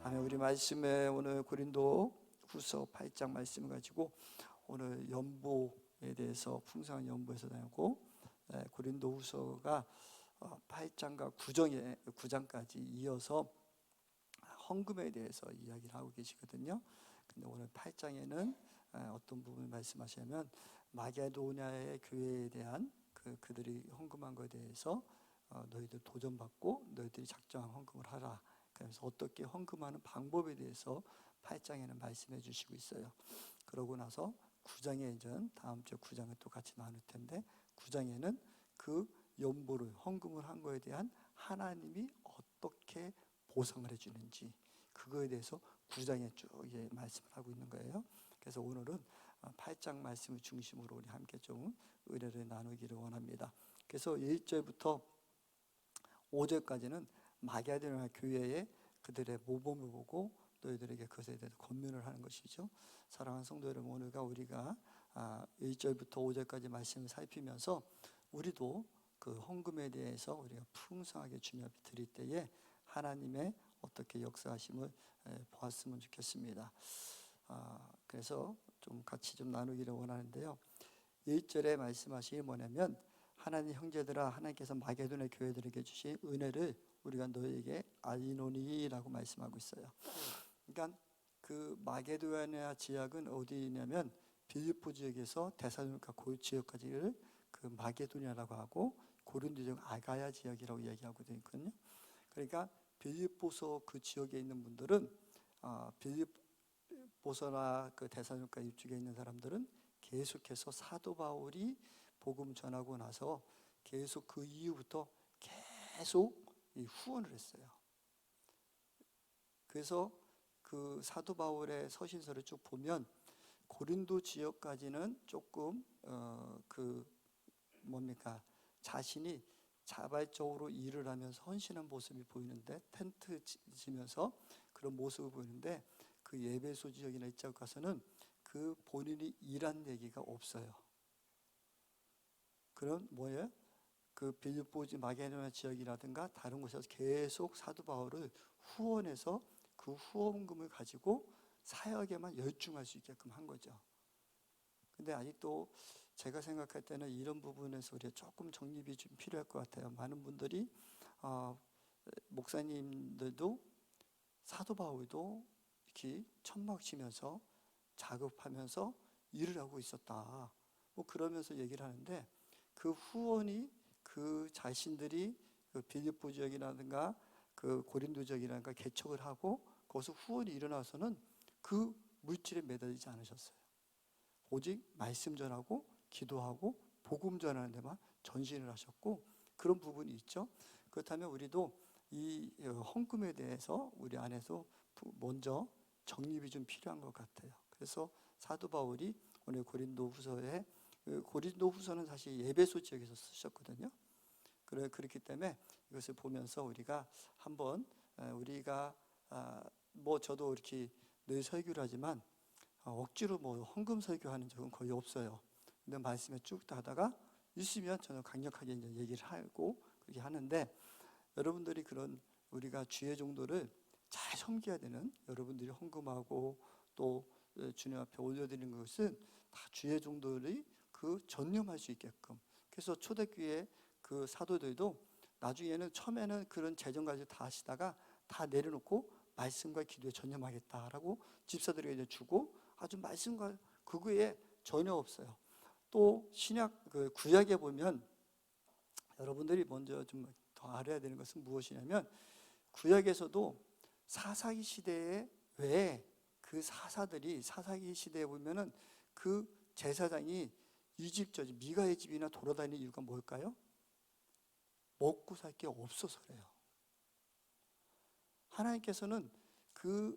아멘. 우리 말씀에 오늘 고린도 후서 8장 말씀을 가지고 오늘 연보에 대해서 풍성한 연보에서 나오고 고린도 후서가 8장과 9장까지 이어서 헌금에 대해서 이야기를 하고 계시거든요. 근데 오늘 8장에는 어떤 부분을 말씀하시냐면 마게도냐의 교회에 대한 그들이 헌금한 것에 대해서 너희들 도전받고 너희들이 작정한 헌금을 하라. 그래서 어떻게 헌금하는 방법에 대해서 8장에는 말씀해 주시고 있어요. 그러고 나서 9장에 이제 다음 주 9장을 또 같이 나눌 텐데 9장에는 그 연보를 헌금을 한 거에 대한 하나님이 어떻게 보상을 해주는지 그거에 대해서 9장에 쭉 말씀을 하고 있는 거예요. 그래서 오늘은 8장 말씀을 중심으로 우리 함께 좀 은혜를 나누기를 원합니다. 그래서 1절부터 5절까지는 마게도냐 교회의 그들의 모범을 보고 너희들에게 그것에 대해서 권면을 하는 것이죠. 사랑하는 성도 여러분, 오늘과 우리가 1절부터 5절까지 말씀을 살피면서 우리도 그 헌금에 대해서 우리가 풍성하게 주님 앞에 드릴 때에 하나님의 어떻게 역사하심을 보았으면 좋겠습니다. 그래서 좀 같이 좀 나누기를 원하는데요. 1절에 말씀하시기 뭐냐면 하나님 형제들아, 하나님께서 마게도냐 교회들에게 주신 은혜를 우리가 너에게 알리노니라고 말씀하고 있어요. 그러니까 그 마게도냐 지역은 어디냐면 빌립보 지역에서 데살로니가 그 지역까지를 그 마게도냐라고 하고 고린도 지역 아가야 지역이라고 얘기하고 있거든요. 그러니까 빌립보서 그 지역에 있는 분들은 빌립보서나 그 데살로니가 이쪽에 있는 사람들은 계속해서 사도 바울이 복음 전하고 나서 계속 그 이후부터 계속 후원을 했어요. 그래서 그 사도 바울의 서신서를 쭉 보면 고린도 지역까지는 조금 자신이 자발적으로 일을 하면서 헌신한 모습이 보이는데 텐트 지면서 그런 모습을 보이는데 그 에베소 지역이나 이쪽 가서는 그 본인이 일한 얘기가 없어요. 그런 뭐예요? 그 빌립보 마게도냐 지역이라든가 다른 곳에서 계속 사도 바울을 후원해서 그 후원금을 가지고 사역에만 열중할 수 있게끔 한 거죠. 근데 아직도 제가 생각할 때는 이런 부분에서 우리가 조금 정립이 좀 필요할 것 같아요. 많은 분들이 목사님들도 사도 바울도 이렇게 천막 치면서 작업하면서 일을 하고 있었다. 뭐 그러면서 얘기를 하는데 그 후원이 그 자신들이 그 빌립보 지역이라든가 그 고린도 지역이라든가 개척을 하고 거기서 후원이 일어나서는 그 물질에 매달리지 않으셨어요. 오직 말씀 전하고 기도하고 복음 전하는 데만 전신을 하셨고 그런 부분이 있죠. 그렇다면 우리도 이 헌금에 대해서 우리 안에서 먼저 정립이 좀 필요한 것 같아요. 그래서 사도 바울이 오늘 고린도 후서는 사실 에베소 지역에서 쓰셨거든요. 그렇기 때문에 이것을 보면서 우리가 한번 우리가 뭐 저도 이렇게 늘 설교를 하지만 억지로 뭐 헌금 설교하는 적은 거의 없어요. 근데 말씀에 쭉 하다가 있으면 저는 강력하게 이제 얘기를 하고 그렇게 하는데 여러분들이 그런 우리가 주의 종도를 잘 섬겨야 되는 여러분들이 헌금하고 또 주님 앞에 올려드리는 것은 다 주의 종도를 전념할 수 있게끔. 그래서 초대교회 그 사도들도 나중에는 처음에는 그런 재정 가지고 다 하시다가 다 내려놓고 말씀과 기도에 전념하겠다라고 집사들에게 이제 주고 아주 말씀과 그거에 전혀 없어요. 또 신약 그 구약에 보면 여러분들이 먼저 좀 더 알아야 되는 것은 무엇이냐면 구약에서도 사사기 시대에 왜 그 사사기 시대에 보면은 그 제사장이 미가의 집이나 돌아다니는 이유가 뭘까요? 먹고 살 게 없어서 그래요. 하나님께서는 그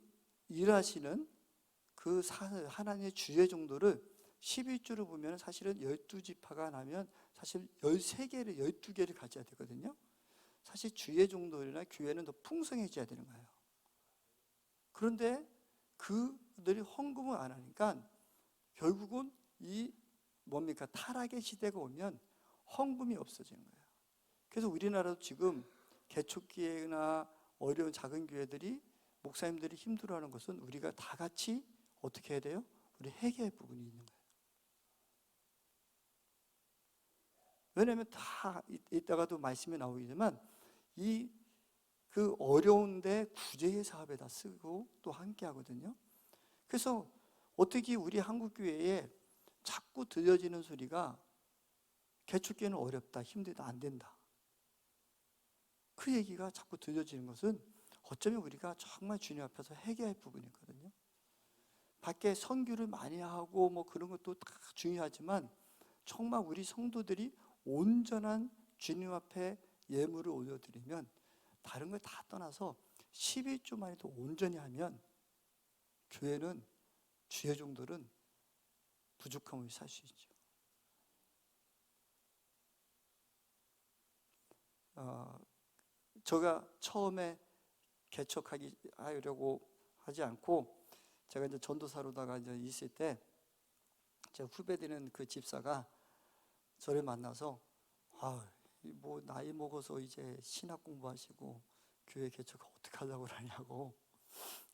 일하시는 그 하나님의 주의 정도를 11조로 보면 사실은 12지파가 나면 사실 13개를 12개를 가져야 되거든요. 사실 주의 정도나 교회는 더 풍성해져야 되는 거예요. 그런데 그들이 헌금을 안 하니까 결국은 타락의 시대가 오면 헌금이 없어지는 거예요. 그래서 우리나라도 지금 개척교회나 어려운 작은 교회들이 목사님들이 힘들어하는 것은 우리가 다 같이 어떻게 해야 돼요? 우리 회개의 부분이 있는 거예요. 왜냐하면 다 이따가도 말씀에 나오겠지만 그 어려운데 구제의 사업에다 쓰고 또 함께 하거든요. 그래서 어떻게 우리 한국교회에 자꾸 들려지는 소리가 개척교회는 어렵다, 힘들다, 안 된다. 그 얘기가 자꾸 들려지는 것은 어쩌면 우리가 정말 주님 앞에서 회개할 부분이거든요. 밖에 선교를 많이 하고 뭐 그런 것도 다 중요하지만 정말 우리 성도들이 온전한 주님 앞에 예물을 올려드리면 다른 걸 다 떠나서 11조만 해도 온전히 하면 교회는 주의 종들은 부족함을 살 수 있죠. 제가 처음에 개척하려고 하지 않고 제가 이제 전도사로다가 이제 있을 때 제 후배 되는 그 집사가 저를 만나서 뭐 나이 먹어서 이제 신학 공부하시고 교회 개척 어떻게 하려고 그러냐고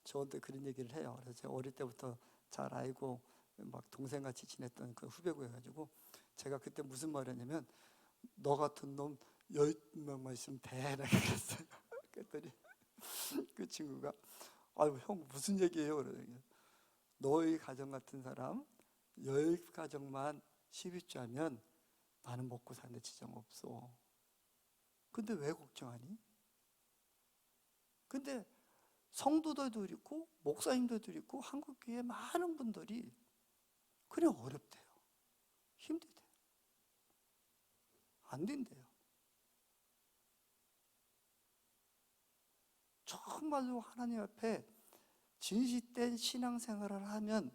저한테 그런 얘기를 해요. 그래서 제가 어릴 때부터 잘 알고 막 동생같이 지냈던 그 후배고 해가지고 제가 그때 무슨 말을 했냐면 너 같은 놈 10명만 있으면 돼 라고 그랬어요. 그랬더니 그 친구가 아유 형 무슨 얘기예요? 그러더니 너희 가정 같은 사람 10가정만 11조 하면 나는 먹고 사는데 지장 없어. 근데 왜 걱정하니? 근데 성도들도 있고 목사님들도 있고 한국교회 많은 분들이 그래 어렵대요. 힘들대요. 안 된대요. 정말로 하나님 앞에 진실된 신앙생활을 하면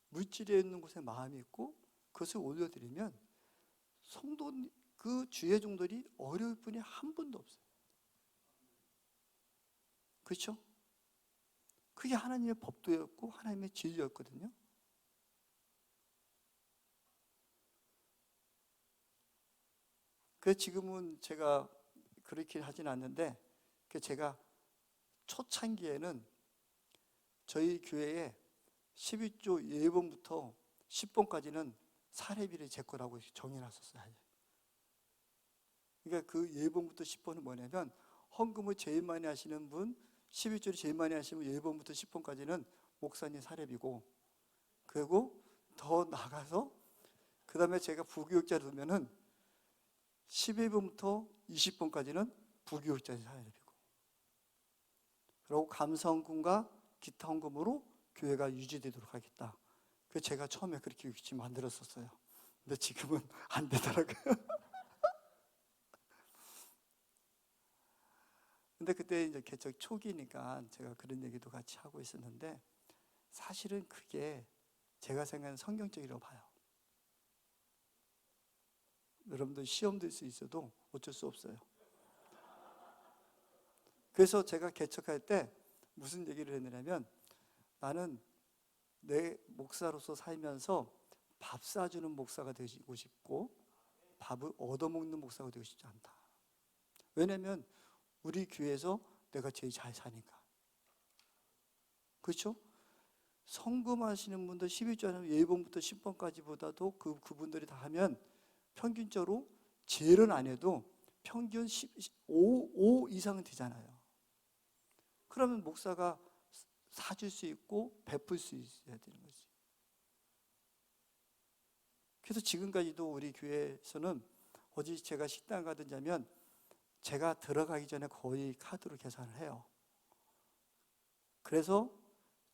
물질에 있는 곳에 마음이 있고 그것을 올려드리면 성도 그 주의 종들이 어려울 분이 한 분도 없어요. 그렇죠? 그게 하나님의 법도였고 하나님의 진리였거든요. 그래서 지금은 제가 그렇게 하진 않는데 제가 초창기에는 저희 교회에 11조 1번부터 10번까지는 사례비를 제 거라고 정해놨었어요. 그러니까 그 1번부터 10번은 뭐냐면 헌금을 제일 많이 하시는 분, 11조를 제일 많이 하시는 분 1번부터 10번까지는 목사님 사례비고, 그리고 더 나가서 그 다음에 제가 부교육자를 두면은 11번부터 20번까지는 부교육자 사례비고, 그리고 감사헌금과 기타 헌금으로 교회가 유지되도록 하겠다. 그래서 제가 처음에 그렇게 만들었었어요. 근데 지금은 안 되더라고요. 근데 그때 이제 개척 초기니까 제가 그런 얘기도 같이 하고 있었는데 사실은 그게 제가 생각하는 성경적이라고 봐요. 여러분들 시험 들 수 있어도 어쩔 수 없어요. 그래서 제가 개척할 때 무슨 얘기를 했느냐면 나는 내 목사로서 살면서 밥 사주는 목사가 되고 싶고 밥을 얻어먹는 목사가 되고 싶지 않다. 왜냐하면 우리 교회에서 내가 제일 잘 사니까. 그렇죠? 성금하시는 분들 11조 하면 1번부터 10번까지보다도 그분들이 다 하면 평균적으로 제일은 안 해도 평균 5 이상은 되잖아요. 그러면 목사가 사줄 수 있고 베풀 수 있어야 되는 거지. 그래서 지금까지도 우리 교회에서는 어디 제가 식당 가든지 하면 제가 들어가기 전에 거의 카드로 계산을 해요. 그래서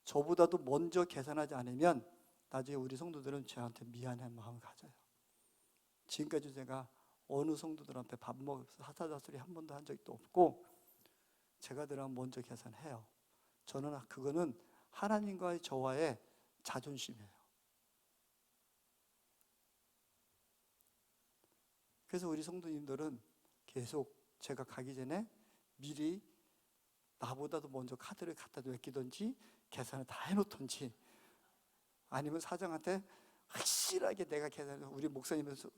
저보다도 먼저 계산하지 않으면 나중에 우리 성도들은 저한테 미안한 마음을 가져요. 지금까지 제가 어느 성도들한테 밥 먹으면서 사사다소리 한 번도 한 적도 없고 제가 들어가면 먼저 계산해요. 저는 그거는 하나님과의 저와의 자존심이에요. 그래서 우리 성도님들은 계속 제가 가기 전에 미리 나보다도 먼저 카드를 갖다 맡기든지 계산을 다 해놓던지 아니면 사장한테 확실하게 내가 계산을 우리 목사님에서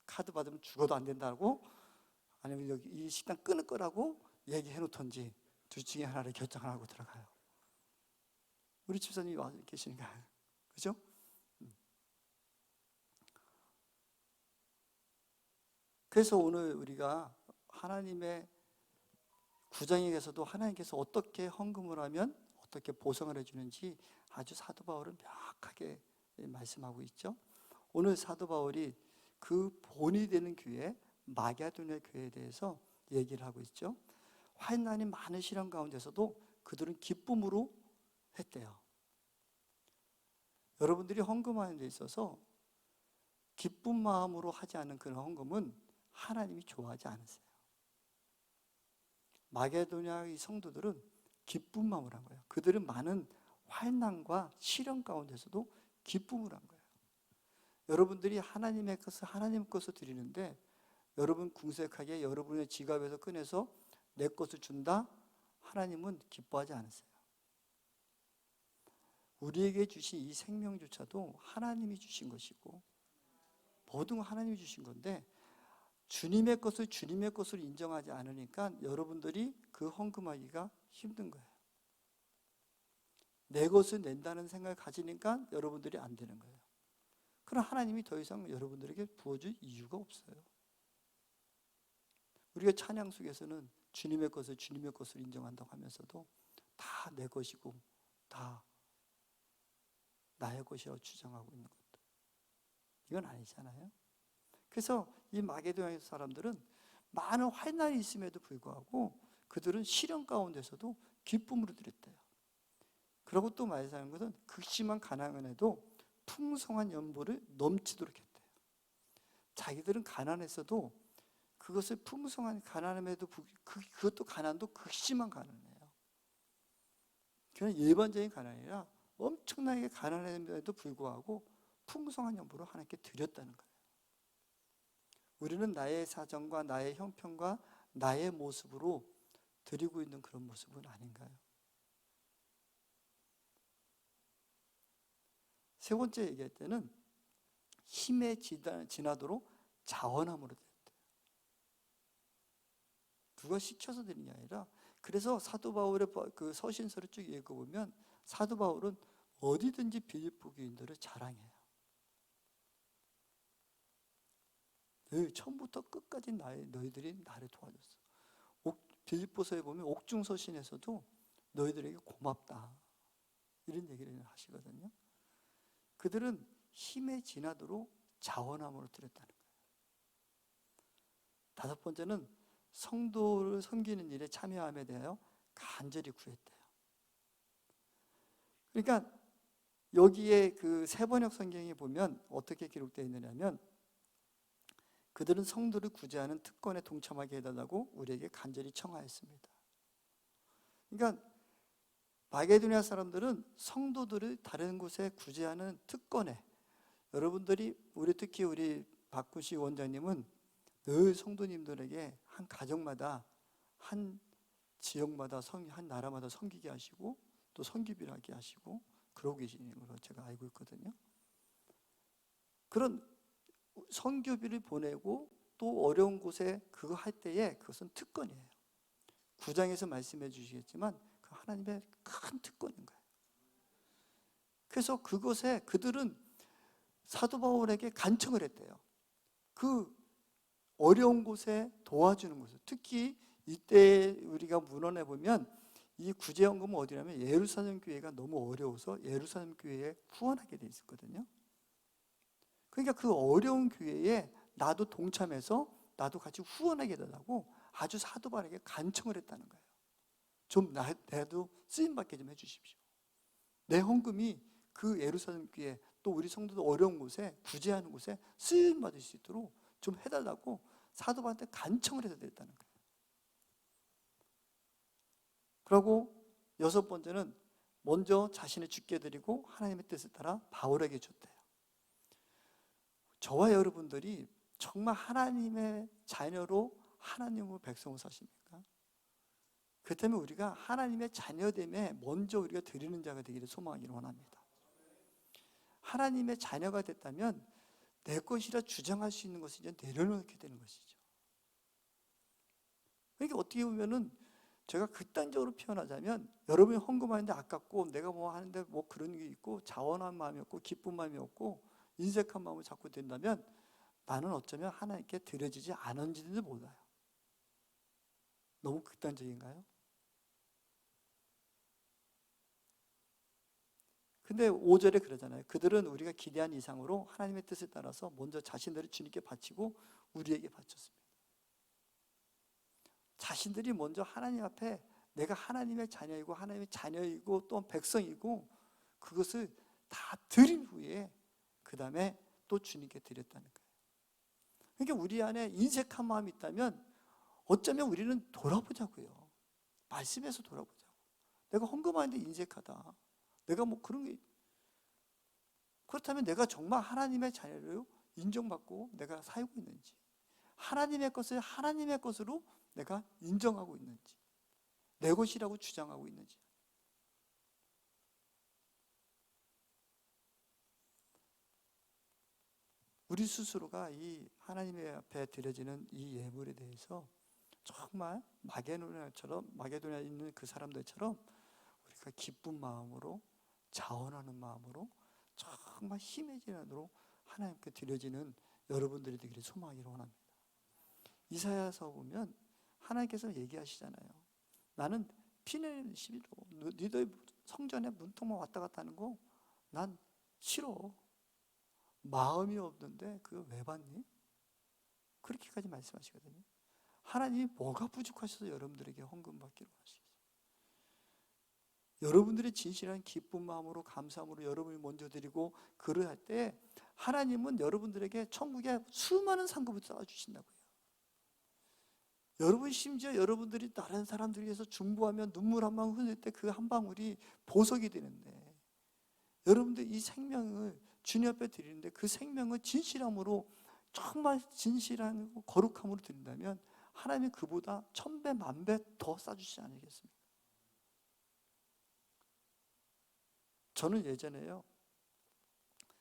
카드 받으면 죽어도 안 된다고 아니면 여기 이 식당 끊을 거라고 얘기해 놓던지 둘 중에 하나를 결정하고 들어가요. 우리 집사님이 와 계시니까. 그죠? 그래서 오늘 우리가 하나님의 구장에게서도 하나님께서 어떻게 헌금을 하면 어떻게 보상을 해주는지 아주 사도 바울은 명확하게 말씀하고 있죠. 오늘 사도 바울이 그 본이 되는 교회, 마게도냐 교회에 대해서 얘기를 하고 있죠. 환난이 많은 시련 가운데서도 그들은 기쁨으로 했대요. 여러분들이 헌금하는 데 있어서 기쁜 마음으로 하지 않은 그런 헌금은 하나님이 좋아하지 않으세요. 마게도냐의 성도들은 기쁜 마음으로 한 거예요. 그들은 많은 환난과 시련 가운데서도 기쁨을 한 거예요. 여러분들이 하나님의 것을 하나님 것을 드리는데 여러분 궁색하게 여러분의 지갑에서 꺼내서 내 것을 준다? 하나님은 기뻐하지 않으세요. 우리에게 주신 이 생명조차도 하나님이 주신 것이고 모든 하나님이 주신 건데 주님의 것을 주님의 것으로 인정하지 않으니까 여러분들이 그 헌금하기가 힘든 거예요. 내 것을 낸다는 생각을 가지니까 여러분들이 안 되는 거예요. 그럼 하나님이 더 이상 여러분들에게 부어줄 이유가 없어요. 우리가 찬양 속에서는 주님의 것을 주님의 것으로 인정한다고 하면서도 다 내 것이고 다 나의 것이라고 주장하고 있는 것도 이건 아니잖아요. 그래서 이 마게도냐 사람들은 많은 환난이 있음에도 불구하고 그들은 시련 가운데서도 기쁨으로 드렸대요. 그리고 또 말하는 것은 극심한 가난에도 풍성한 연보를 넘치도록 했대요. 자기들은 가난했어도 그것을 풍성한 가난함에도 그것도 가난도 극심한 가난이에요. 그냥 일반적인 가난이 아니라 엄청나게 가난함에도 불구하고 풍성한 연보를 하나님께 드렸다는 거예요. 우리는 나의 사정과 나의 형편과 나의 모습으로 드리고 있는 그런 모습은 아닌가요? 세 번째 얘기할 때는 힘에 지나도록 자원함으로 드렸대요. 누가 시켜서 드린 게 아니라 그래서 사도 바울의 그 서신서를 쭉 읽어보면 사도 바울은 어디든지 빌립보 교인들을 자랑해요. 처음부터 끝까지 너희들이 나를 도와줬어. 빌립보서에 보면 옥중서신에서도 너희들에게 고맙다 이런 얘기를 하시거든요. 그들은 힘에 지나도록 자원함으로 드렸다는 거예요. 다섯 번째는 성도를 섬기는 일에 참여함에 대하여 간절히 구했대요. 그러니까 여기에 그 세번역 성경에 보면 어떻게 기록되어 있느냐면 그들은 성도를 구제하는 특권에 동참하게 해달라고 우리에게 간절히 청하였습니다. 그러니까 마게도냐 사람들은 성도들을 다른 곳에 구제하는 특권에 여러분들이 특히 우리 박구시 원장님은 늘 성도님들에게 한 가정마다 한 지역마다 한 나라마다 섬기게 하시고 또 선교비를 하게 하시고 그러고 계시는 걸로 제가 알고 있거든요. 그런 선교비를 보내고 또 어려운 곳에 그거 할 때에 그것은 특권이에요. 9장에서 말씀해 주시겠지만 그 하나님의 큰 특권인 거예요. 그래서 그것에 그들은 사도 바울에게 간청을 했대요. 그 어려운 곳에 도와주는 곳을. 특히 이때 우리가 문헌에 보면 이 구제헌금은 어디냐면 예루살렘 교회가 너무 어려워서 예루살렘 교회에 후원하게 돼 있었거든요. 그러니까 그 어려운 교회에 나도 동참해서 나도 같이 후원하게 되라고 아주 사도 바울에게 간청을 했다는 거예요. 좀 나도 쓰임받게 좀 해주십시오. 내 헌금이 그 예루살렘 교회 또 우리 성도들 어려운 곳에 구제하는 곳에 쓰임받을 수 있도록 좀 해달라고 사도 바울한테 간청을 해서 됐다는 거예요. 그리고 여섯 번째는 먼저 자신을 죽게 드리고 하나님의 뜻을 따라 바울에게 줬대요. 저와 여러분들이 정말 하나님의 자녀로 하나님의 백성으로 사십니까? 그렇다면 우리가 하나님의 자녀됨에 먼저 우리가 드리는 자가 되기를 소망하기를 원합니다. 하나님의 자녀가 됐다면 내 것이라 주장할 수 있는 것을 이제 내려놓게 되는 것이죠. 그러니까 어떻게 보면은 제가 극단적으로 표현하자면 여러분이 헌금하는데 아깝고 내가 뭐 하는데 뭐 그런 게 있고 자원한 마음이 없고 기쁜 마음이 없고 인색한 마음을 자꾸 든다면 나는 어쩌면 하나님께 드려지지 않은지도 몰라요. 너무 극단적인가요? 근데 5절에 그러잖아요. 그들은 우리가 기대한 이상으로 하나님의 뜻에 따라서 먼저 자신들을 주님께 바치고 우리에게 바쳤습니다. 자신들이 먼저 하나님 앞에 내가 하나님의 자녀이고 하나님의 자녀이고 또 백성이고 그것을 다 드린 후에 그 다음에 또 주님께 드렸다는 거예요. 그러니까 우리 안에 인색한 마음이 있다면 어쩌면 우리는 돌아보자고요. 말씀에서 돌아보자고. 내가 헌금하는데 인색하다. 내가 뭐 그런 게 그렇다면 내가 정말 하나님의 자녀로 인정받고 내가 살고 있는지, 하나님의 것을 하나님의 것으로 내가 인정하고 있는지, 내 것이라고 주장하고 있는지. 우리 스스로가 이 하나님의 앞에 드려지는 이 예물에 대해서 정말 마게도냐에 있는 그 사람들처럼 우리가 기쁜 마음으로 자원하는 마음으로 정말 힘해지도록 하나님께 드려지는 여러분들이 되기를 소망하기를 원합니다. 이사야서 보면 하나님께서 얘기하시잖아요. 나는 피내는 시비로 너희들 성전에 문턱만 왔다 갔다 하는 거 난 싫어. 마음이 없는데 그거 왜 받니? 그렇게까지 말씀하시거든요. 하나님이 뭐가 부족하셔서 여러분들에게 헌금 받기로 하시겠어요? 여러분들의 진실한 기쁜 마음으로 감사함으로 여러분이 먼저 드리고 그럴 때 하나님은 여러분들에게 천국에 수많은 상급을 쌓아주신다고요. 여러분 심지어 여러분들이 다른 사람들을 위해서 중보하며 눈물 한 방울 흘릴 때 그 한 방울이 보석이 되는데 여러분들 이 생명을 주님 앞에 드리는데 그 생명을 진실함으로 정말 진실한 거룩함으로 드린다면 하나님이 그보다 1000배, 10,000배 더 쌓아주시지 않겠습니까? 저는 예전에요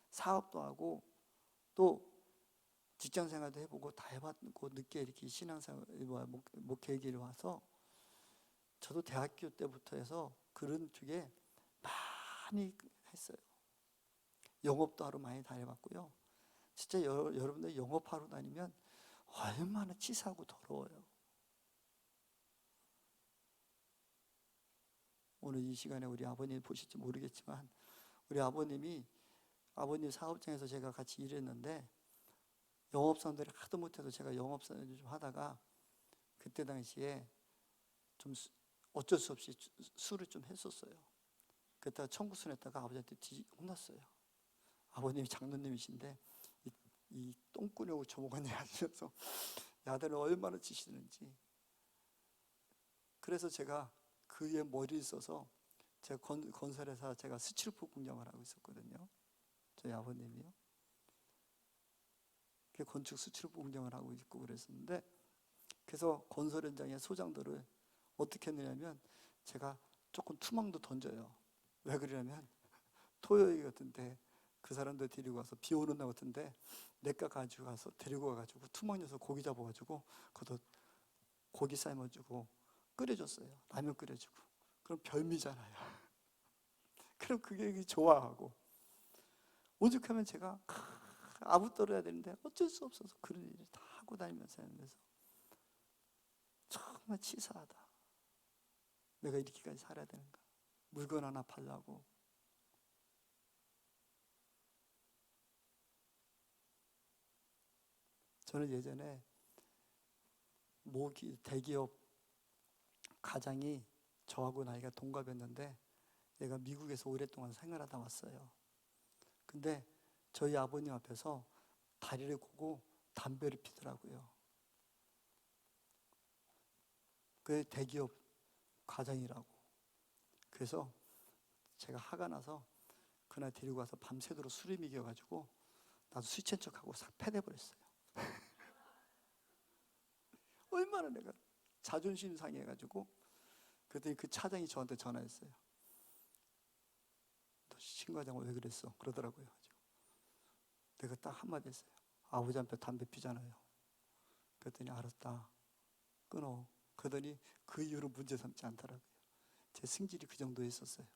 사업도 하고 또 직장생활도 해보고 다 해봤고 늦게 이렇게 신앙생활 목회 길을 와서 저도 대학교 때부터 해서 그런 쪽에 많이 했어요. 영업도 하러 많이 다녀봤고요. 진짜 여러분들 영업하러 다니면 얼마나 치사하고 더러워요. 오늘 이 시간에 우리 아버님 보실지 모르겠지만 우리 아버님 사업장에서 제가 같이 일했는데 영업사원들이 하도 못해서 제가 영업사원을 좀 하다가 그때 당시에 좀 어쩔 수 없이 술을 좀 했었어요. 그때 청구순 했다가 아버지한테 혼났어요. 아버님이 장로님이신데 이 똥꾸녕을 저먹었냐 하셔서 야단을 얼마나 치시는지. 그래서 제가 그의 머리를 써서 제가 건설회사 제가 스티로폼 공장을 하고 있었거든요. 저희 아버님이요. 건축 스티로폼 공장을 하고 있고 그랬었는데 그래서 건설 현장의 소장들을 어떻게 했느냐면 제가 조금 투망도 던져요. 왜 그러냐면 토요일 같은데 그 사람들 데리고 가서 비 오는 날 같은데 내가 가지고 가서 데리고 가가지고 투망 녀석 고기 잡아가지고 그것도 고기 삶아주고 끓여줬어요. 라면 끓여주고. 그럼 별미잖아요. 그럼 그게 좋아하고 오죽하면 제가 아부 떨어야 되는데 어쩔 수 없어서 그런 일을 다 하고 다니면서 정말 치사하다. 내가 이렇게까지 살아야 되는가. 물건 하나 팔라고. 저는 예전에 대기업 가장이 저하고 나이가 동갑이었는데 얘가 미국에서 오랫동안 생활하다 왔어요. 근데 저희 아버님 앞에서 다리를 고고 담배를 피더라고요. 그 대기업 과장이라고. 그래서 제가 화가 나서 그날 데리고 가서 밤새도록 술을 먹여가지고 나도 술 취한 척하고 싹 패대버렸어요. 얼마나 내가 자존심 상해가지고. 그랬더니 그 차장이 저한테 전화했어요. 너 신과장 왜 그랬어? 그러더라고요. 내가 딱 한마디 했어요. 아버지 앞에 담배 피잖아요. 그랬더니 알았다. 끊어. 그러더니 그 이후로 문제 삼지 않더라고요. 제 승질이 그 정도였었어요.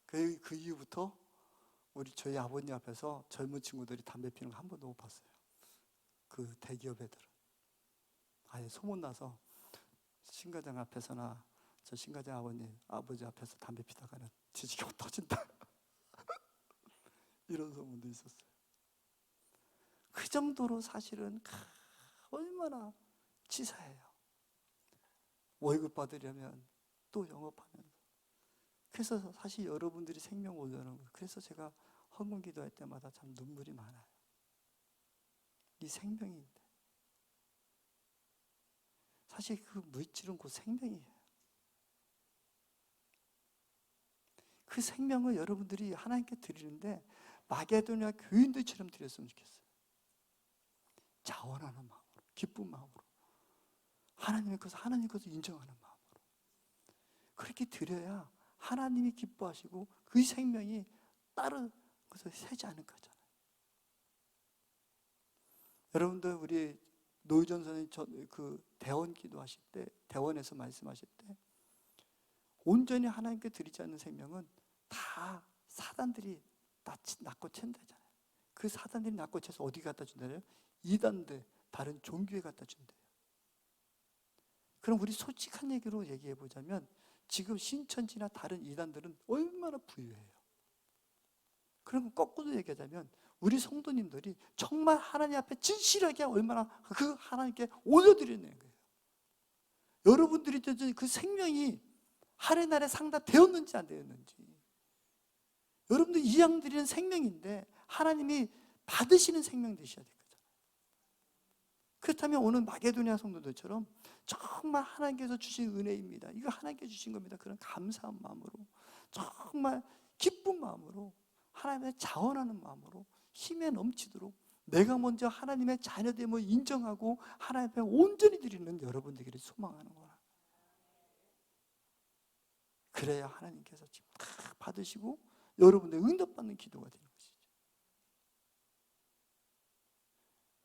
그 이후부터 저희 아버님 앞에서 젊은 친구들이 담배 피는 거 한 번도 못 봤어요. 그 대기업 애들은 아예 소문나서 신과장 앞에서나 저 신과장 아버지 앞에서 담배 피다가는 지지경 터진다 이런 소문도 있었어요. 그 정도로 사실은 얼마나 치사해요. 월급 받으려면 또 영업하면서. 그래서 사실 여러분들이 생명 올려는 거예요. 그래서 제가 헌금 기도할 때마다 참 눈물이 많아요. 이 생명인데 사실 그 물질은 곧 생명이에요. 그 생명을 여러분들이 하나님께 드리는데 마게도냐 교인들처럼 드렸으면 좋겠어요. 자원하는 마음으로, 기쁜 마음으로, 하나님의 것을 인정하는 마음으로 그렇게 드려야 하나님이 기뻐하시고 그 생명이 다른 것을 새지 않을 거잖아요. 여러분들 우리 노유전 선생님 그 대원 기도하실 때, 대원에서 말씀하실 때 온전히 하나님께 드리지 않는 생명은 다 사단들이 낳고 챈다잖아요. 그 사단들이 낳고 채서 어디 갖다 준다래요? 이단들, 다른 종교에 갖다 준대요. 그럼 우리 솔직한 얘기로 얘기해 보자면 지금 신천지나 다른 이단들은 얼마나 부유해요. 그러면 거꾸로 얘기하자면 우리 성도님들이 정말 하나님 앞에 진실하게 얼마나 그 하나님께 올려드리는 거예요. 여러분들이 드린 그 생명이 하늘 나라에 상달되었는지 안 되었는지, 여러분들 이양 드리는 생명인데 하나님이 받으시는 생명 되셔야 될 거잖아요. 그렇다면 오늘 마게도냐 성도들처럼 정말 하나님께서 주신 은혜입니다, 이거 하나님께 주신 겁니다, 그런 감사한 마음으로, 정말 기쁜 마음으로, 하나님의 자원하는 마음으로 힘에 넘치도록 내가 먼저 하나님의 자녀됨을 인정하고 하나님 앞에 온전히 드리는 여러분들에게 소망하는 거라. 그래야 하나님께서 지금 다 받으시고 여러분들 응답받는 기도가 되는 것이죠.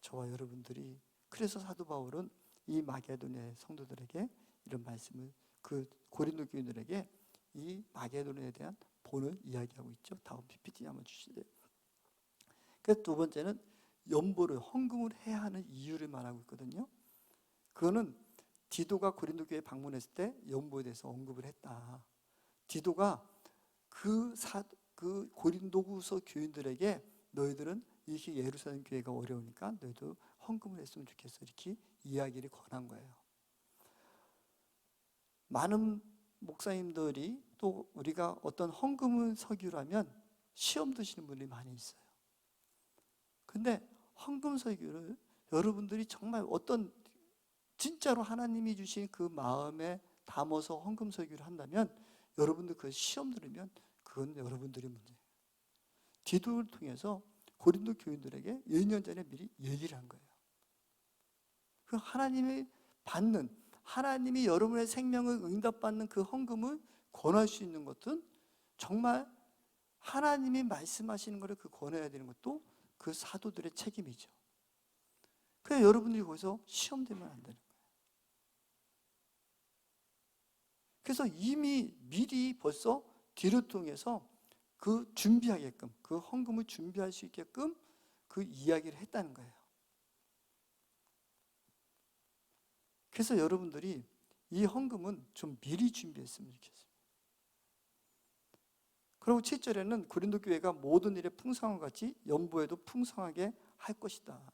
저와 여러분들이, 그래서 사도 바울은 이 마게도냐의 성도들에게 이런 말씀을, 그 고린도 교인들에게 이 마게도냐에 대한 본을 이야기하고 있죠. 다음 PPT 한번 주시대요. 그래서 두 번째는 연보를, 헌금을 해야 하는 이유를 말하고 있거든요. 그거는 디도가 고린도 교회에 방문했을 때 연보에 대해서 언급을 했다. 디도가 그 고린도후서 교인들에게 너희들은 이렇게 예루살렘 교회가 어려우니까 너희도 헌금을 했으면 좋겠어, 이렇게 이야기를 권한 거예요. 많은 목사님들이 또 우리가 어떤 헌금을 서기라면 시험 드시는 분들이 많이 있어요. 근데 헌금 설교를 여러분들이 정말 어떤 진짜로 하나님이 주신 그 마음에 담아서 헌금 설교를 한다면 여러분들 그 시험 들으면 그건 여러분들의 문제예요. 디도를 통해서 고린도 교인들에게 1년 전에 미리 얘기를 한 거예요. 그 하나님이 받는, 하나님이 여러분의 생명을 응답받는 그 헌금을 권할 수 있는 것은 정말 하나님이 말씀하시는 것을 그 권해야 되는 것도 그 사도들의 책임이죠. 그래서 여러분들이 거기서 시험되면 안 되는 거예요. 그래서 이미 미리 벌써 뒤를 통해서 그 준비하게끔, 그 헌금을 준비할 수 있게끔 그 이야기를 했다는 거예요. 그래서 여러분들이 이 헌금은 좀 미리 준비했으면 좋겠어요. 그리고 7절에는 고린도 교회가 모든 일에 풍성한 것 같이 연보에도 풍성하게 할 것이다.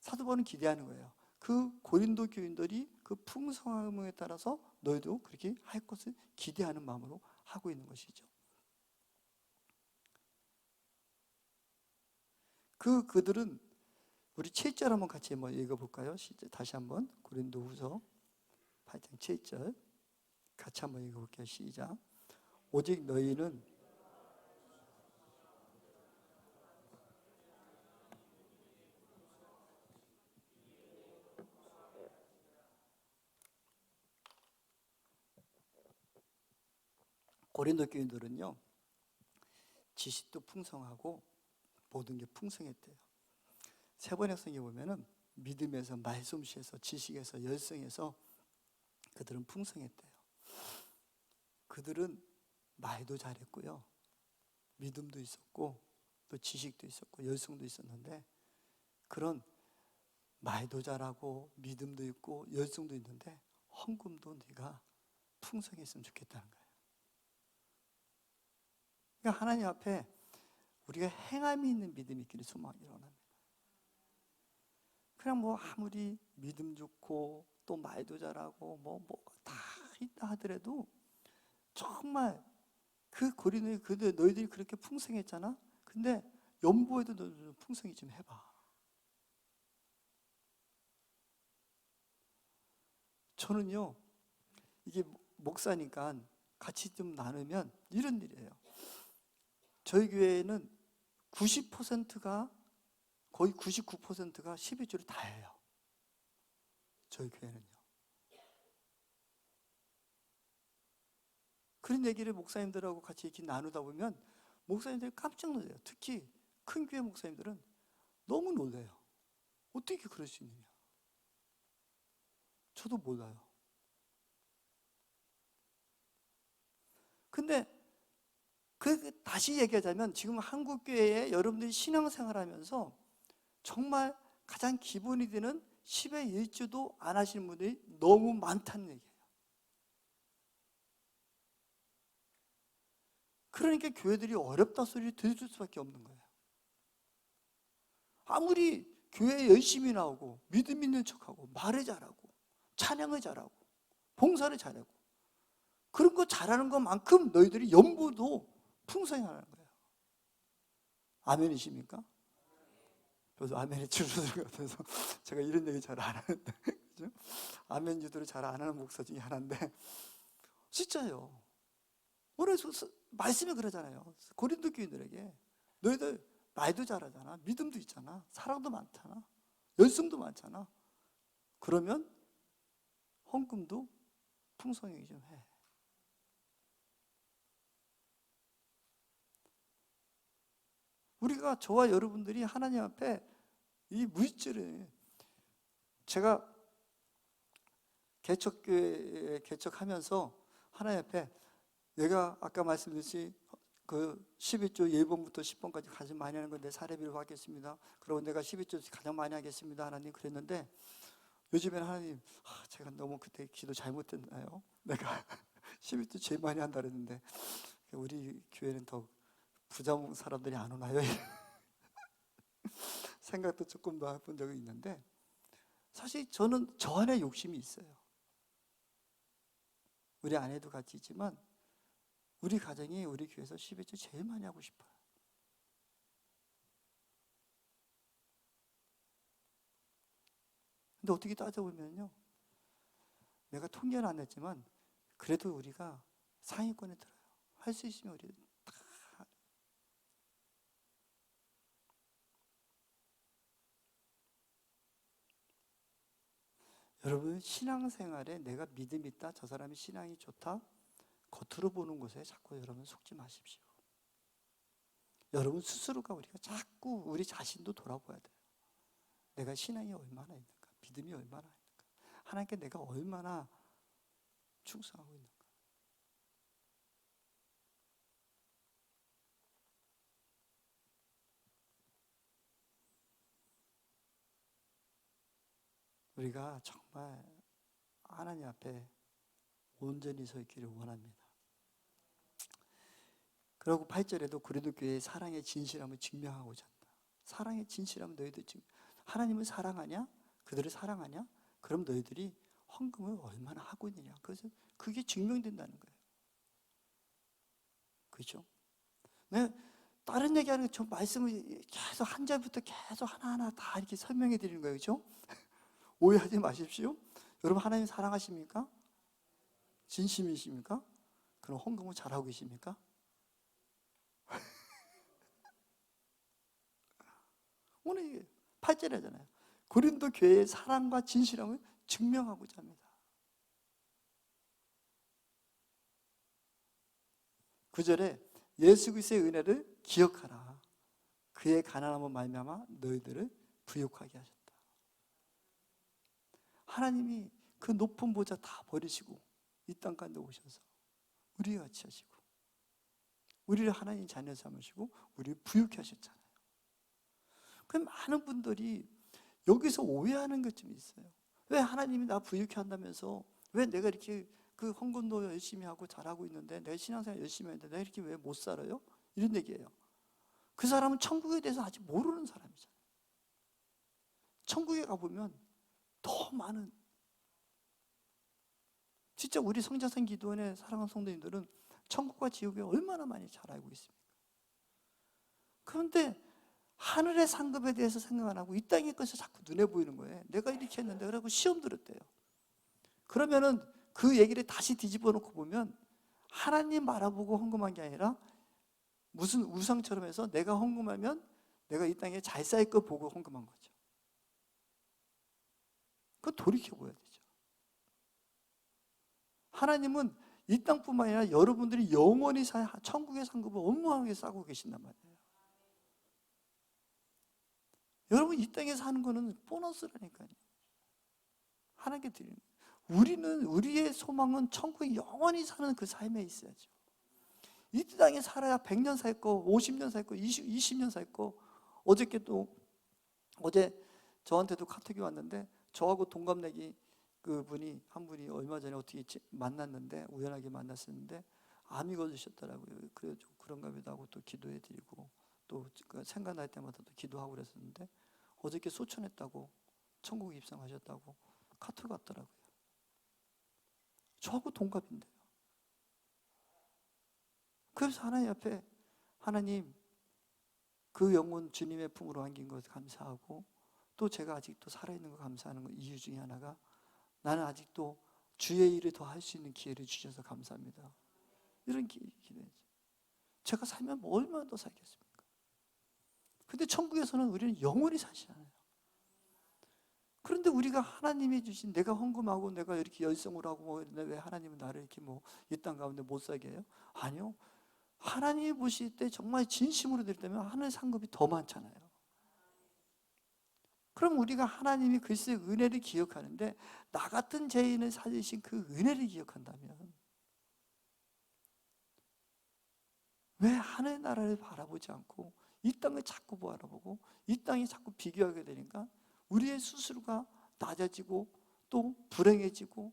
사도 바울은 기대하는 거예요. 그 고린도 교인들이 그 풍성함에 따라서 너희도 그렇게 할 것을 기대하는 마음으로 하고 있는 것이죠. 그들은 우리 7절 한번 같이 한번 읽어볼까요? 다시 한번 고린도후서 8장 7절 같이 한번 읽어볼게요. 시작. 오직 너희는 고린도 교인들은요, 지식도 풍성하고 모든 게 풍성했대요. 세번역 성경에 보면은 믿음에서, 말솜씨에서, 지식에서, 열성에서 그들은 풍성했대요. 그들은 말도 잘했고요, 믿음도 있었고, 또 지식도 있었고, 열성도 있었는데, 그런 말도 잘하고 믿음도 있고 열성도 있는데 헌금도 네가 풍성했으면 좋겠다는 거예요. 그러니까 하나님 앞에 우리가 행함이 있는 믿음이 있기를 소망이 원합니다. 그냥 뭐 아무리 믿음 좋고 또 말도 잘하고 뭐 다 있다 하더라도, 정말 그 고린도에 너희들이 그렇게 풍성했잖아. 근데 연보에도 너희들 풍성히 좀 해봐. 저는요, 이게 목사니까 같이 좀 나누면 이런 일이에요. 저희 교회에는 90%가, 거의 99%가 12주를 다 해요. 저희 교회는요. 그런 얘기를 목사님들하고 같이 이렇게 나누다 보면 목사님들이 깜짝 놀라요. 특히 큰 교회 목사님들은 너무 놀라요. 어떻게 그럴 수 있느냐. 저도 몰라요. 근데 다시 얘기하자면 지금 한국 교회에 여러분들이 신앙생활하면서 정말 가장 기본이 되는 10의 1주도 안 하시는 분들이 너무 많다는 얘기예요. 그러니까 교회들이 어렵다 소리를 들을 수밖에 없는 거예요. 아무리 교회에 열심히 나오고 믿음 있는 척하고 말을 잘하고 찬양을 잘하고 봉사를 잘하고 그런 거 잘하는 것만큼 너희들이 연보도 풍성히 하는 거예요. 아멘이십니까? 저도 아멘이 줄어드는 것 같아서 제가 이런 얘기 잘 안 하는데, 그죠? 아멘 유도를 잘 안 하는 목사 중에 하나인데, 진짜요. 오늘 말씀이 그러잖아요. 고린도 교인들에게 너희들 말도 잘하잖아, 믿음도 있잖아, 사랑도 많잖아, 열성도 많잖아. 그러면 헌금도 풍성하게 좀 해. 우리가, 저와 여러분들이 하나님 앞에 이 물질을, 제가 개척교회 개척하면서 하나님 앞에 내가 아까 말씀드렸듯이 그 11조 1번부터 10번까지 가장 많이 하는 건 내 사례비를 받겠습니다. 그리고 내가 11조 가장 많이 하겠습니다. 하나님 그랬는데, 요즘에는 하나님, 제가 너무 그때 기도 잘못했나요? 내가 11조 제일 많이 한다 그랬는데 우리 교회는 더 부자 사람들이 안 오나요? 생각도 조금 더 해본 적이 있는데, 사실 저는 저 안에 욕심이 있어요. 우리 아내도 같이 있지만 우리 가정이 우리 교회에서 11조 제일 많이 하고 싶어요. 근데 어떻게 따져보면요, 내가 통계는 안 냈지만 그래도 우리가 상위권에 들어요. 할 수 있으면 우리 다. 여러분, 신앙생활에 내가 믿음 있다, 저 사람이 신앙이 좋다, 겉으로 보는 것에 자꾸 여러분 속지 마십시오. 여러분 스스로가, 우리가 자꾸 우리 자신도 돌아봐야 돼요. 내가 신앙이 얼마나 있는가, 믿음이 얼마나 있는가, 하나님께 내가 얼마나 충성하고 있는가. 우리가 정말 하나님 앞에 온전히 서 있기를 원합니다. 그리고 8절에도 고린도 교회의 사랑의 진실함을 증명하고자 한다. 사랑의 진실함을 너희들 지금, 하나님을 사랑하냐? 그들을 사랑하냐? 그럼 너희들이 헌금을 얼마나 하고 있느냐? 그래서 그게 증명된다는 거예요. 그렇죠? 네, 다른 얘기하는 저 말씀을 계속 한 절부터 계속 하나하나 다 이렇게 설명해 드리는 거예요. 그렇죠? 오해하지 마십시오. 여러분, 하나님 사랑하십니까? 진심이십니까? 그럼 헌금을 잘하고 계십니까? 오늘 8절이잖아요. 고린도 교회의 사랑과 진실함을 증명하고자 합니다. 9절에 예수 그리스도의 은혜를 기억하라. 그의 가난함으로 말미암아 너희들을 부욕하게 하셨다. 하나님이 그 높은 보좌 다 버리시고 이 땅 가운데 오셔서 우리와 같이 하시고 우리를 하나님 자녀 삼으시고 우리를 부유케 하셨잖아요. 그 많은 분들이 여기서 오해하는 것 좀 있어요. 왜 하나님이 나 부유케 한다면서 왜 내가 이렇게 그 헌금도 열심히 하고 잘하고 있는데 내 신앙생활 열심히 하는데 내가 이렇게 왜 못 살아요? 이런 얘기예요. 그 사람은 천국에 대해서 아직 모르는 사람이잖아요. 천국에 가보면 더 많은, 진짜 우리 성자성 기도원의 사랑하는 성도님들은 천국과 지옥에 얼마나 많이 잘 알고 있습니까? 그런데 하늘의 상급에 대해서 생각 안 하고 이 땅의 것이 자꾸 눈에 보이는 거예요. 내가 이렇게 했는데 그러고 시험 들었대요. 그러면은 그 얘기를 다시 뒤집어 놓고 보면 하나님 바라보고 헌금한 게 아니라 무슨 우상처럼 해서 내가 헌금하면 내가 이 땅에 잘 쌓일 거 보고 헌금한 거죠. 그거 돌이켜봐야 되죠. 하나님은 이 땅뿐만 아니라 여러분들이 영원히 천국의 상급을 어마어마하게 싸고 계신단 말이에요. 여러분 이 땅에 사는 거는 보너스라니까요. 하나님께 드리는 거예요. 우리의 소망은 천국에 영원히 사는 그 삶에 있어야죠. 이 땅에 살아야 100년 살 거, 50년 살 거, 20년 살 거. 어제 저한테도 카톡이 왔는데 저하고 동갑내기 그분이 한 분이 얼마 전에 어떻게 만났는데 우연하게 만났었는데 암이 걸리셨더라고요. 그래서 그런가 보다 하고 또 기도해드리고 또 생각날 때마다 또 기도하고 그랬었는데 어저께 소천했다고 천국 입성하셨다고 카톡 왔더라고요. 저하고 동갑인데요. 그래서 하나님 앞에 하나님 그 영혼 주님의 품으로 안긴 것 감사하고 또 제가 아직도 살아있는 거 감사하는 거 이유 중에 하나가 나는 아직도 주의 일을 더 할 수 있는 기회를 주셔서 감사합니다. 이런 기도했죠. 제가 살면 뭐 얼마나 더 살겠습니까? 근데 천국에서는 우리는 영원히 사시잖아요. 그런데 우리가 하나님이 주신 내가 헌금하고 내가 이렇게 열성을 하고 뭐 왜 하나님은 나를 이렇게 뭐 이 땅 가운데 못 살게 해요? 아니요. 하나님이 보실 때 정말 진심으로 드릴 때면 하늘 상급이 더 많잖아요. 그럼 우리가 하나님이 글쎄 은혜를 기억하는데 나 같은 죄인을 살리신 그 은혜를 기억한다면 왜 하늘 나라를 바라보지 않고 이 땅을 자꾸 바라보고 이 땅이 자꾸 비교하게 되니까 우리의 스스로가 낮아지고 또 불행해지고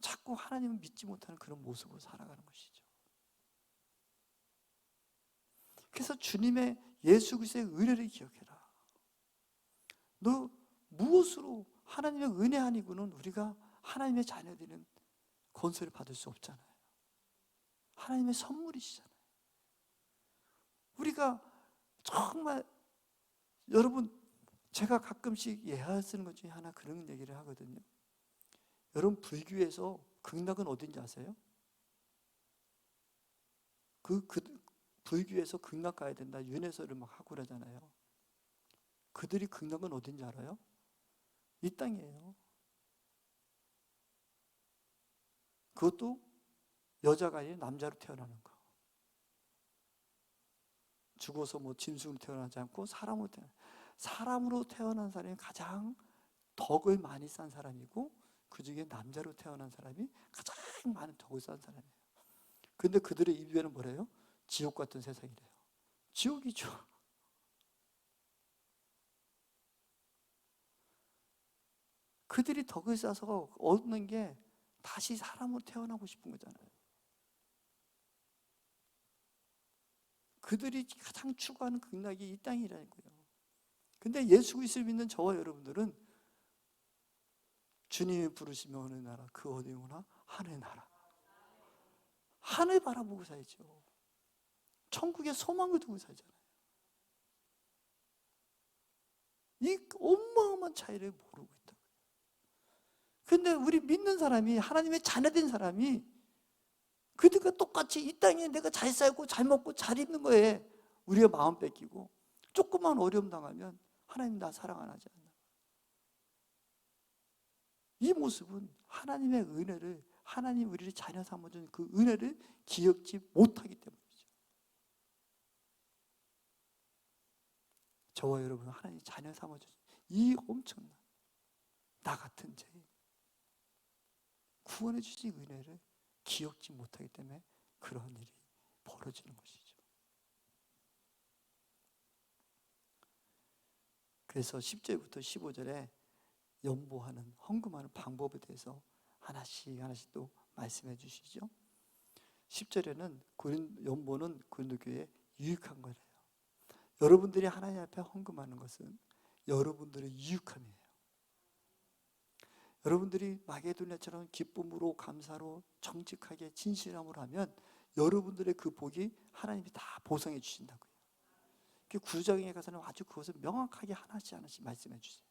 자꾸 하나님을 믿지 못하는 그런 모습으로 살아가는 것이죠. 그래서 주님의 예수 그리스도의 은혜를 기억해라. 너 무엇으로 하나님의 은혜 아니고는 우리가 하나님의 자녀되는 권세를 받을 수 없잖아요. 하나님의 선물이시잖아요. 우리가 정말 여러분 제가 가끔씩 예화 쓰는 것 중에 하나 그런 얘기를 하거든요. 여러분 불교에서 극락은 어딘지 아세요? 불교에서 극락 가야 된다 윤회설을 막 하고 그러잖아요. 그들이 극락은 어딘지 알아요? 이 땅이에요. 그것도 여자가 아닌 남자로 태어나는 거. 죽어서 뭐 짐승으로 태어나지 않고 사람으로 태어난 사람이 가장 덕을 많이 쌓은 사람이고 그 중에 남자로 태어난 사람이 가장 많은 덕을 쌓은 사람이에요. 근데 그들의 입에는 뭐래요? 지옥 같은 세상이래요. 지옥이죠. 그들이 덕을 쌓아서 얻는 게 다시 사람으로 태어나고 싶은 거잖아요. 그들이 가장 추구하는 극락이 이 땅이라는 거예요. 근데 예수 그리스도를 믿는 저와 여러분들은 주님이 부르시면 어느 나라, 그 어디 오나? 하늘 나라. 하늘 바라보고 살죠. 천국의 소망을 두고 살잖아요. 이 어마어마한 차이를 모르고 있다고요. 근데 우리 믿는 사람이, 하나님의 자녀된 사람이 그들과 똑같이 이 땅에 내가 잘 살고 잘 먹고 잘 입는 거에 우리가 마음 뺏기고 조금만 어려움 당하면 하나님 나 사랑 안 하지 않나. 이 모습은 하나님의 은혜를, 하나님 우리를 자녀 삼아준 그 은혜를 기억지 못하기 때문이죠. 저와 여러분은 하나님 자녀 삼아준 이 엄청난, 나 같은 죄인, 구원해 주신 은혜를 기억지 못하기 때문에 그런 일이 벌어지는 것이죠. 그래서 10절부터 15절에 연보하는, 헌금하는 방법에 대해서 하나씩 하나씩 또 말씀해 주시죠. 10절에는 연보는 고린도 교회에 유익한 거래요. 여러분들이 하나님 앞에 헌금하는 것은 여러분들의 유익함이에요. 여러분들이 마게도냐처럼 기쁨으로, 감사로, 정직하게, 진실함으로 하면 여러분들의 그 복이 하나님이 다 보상해 주신다고요. 그 9장에 가서는 아주 그것을 명확하게 하나씩 하나씩 말씀해 주세요.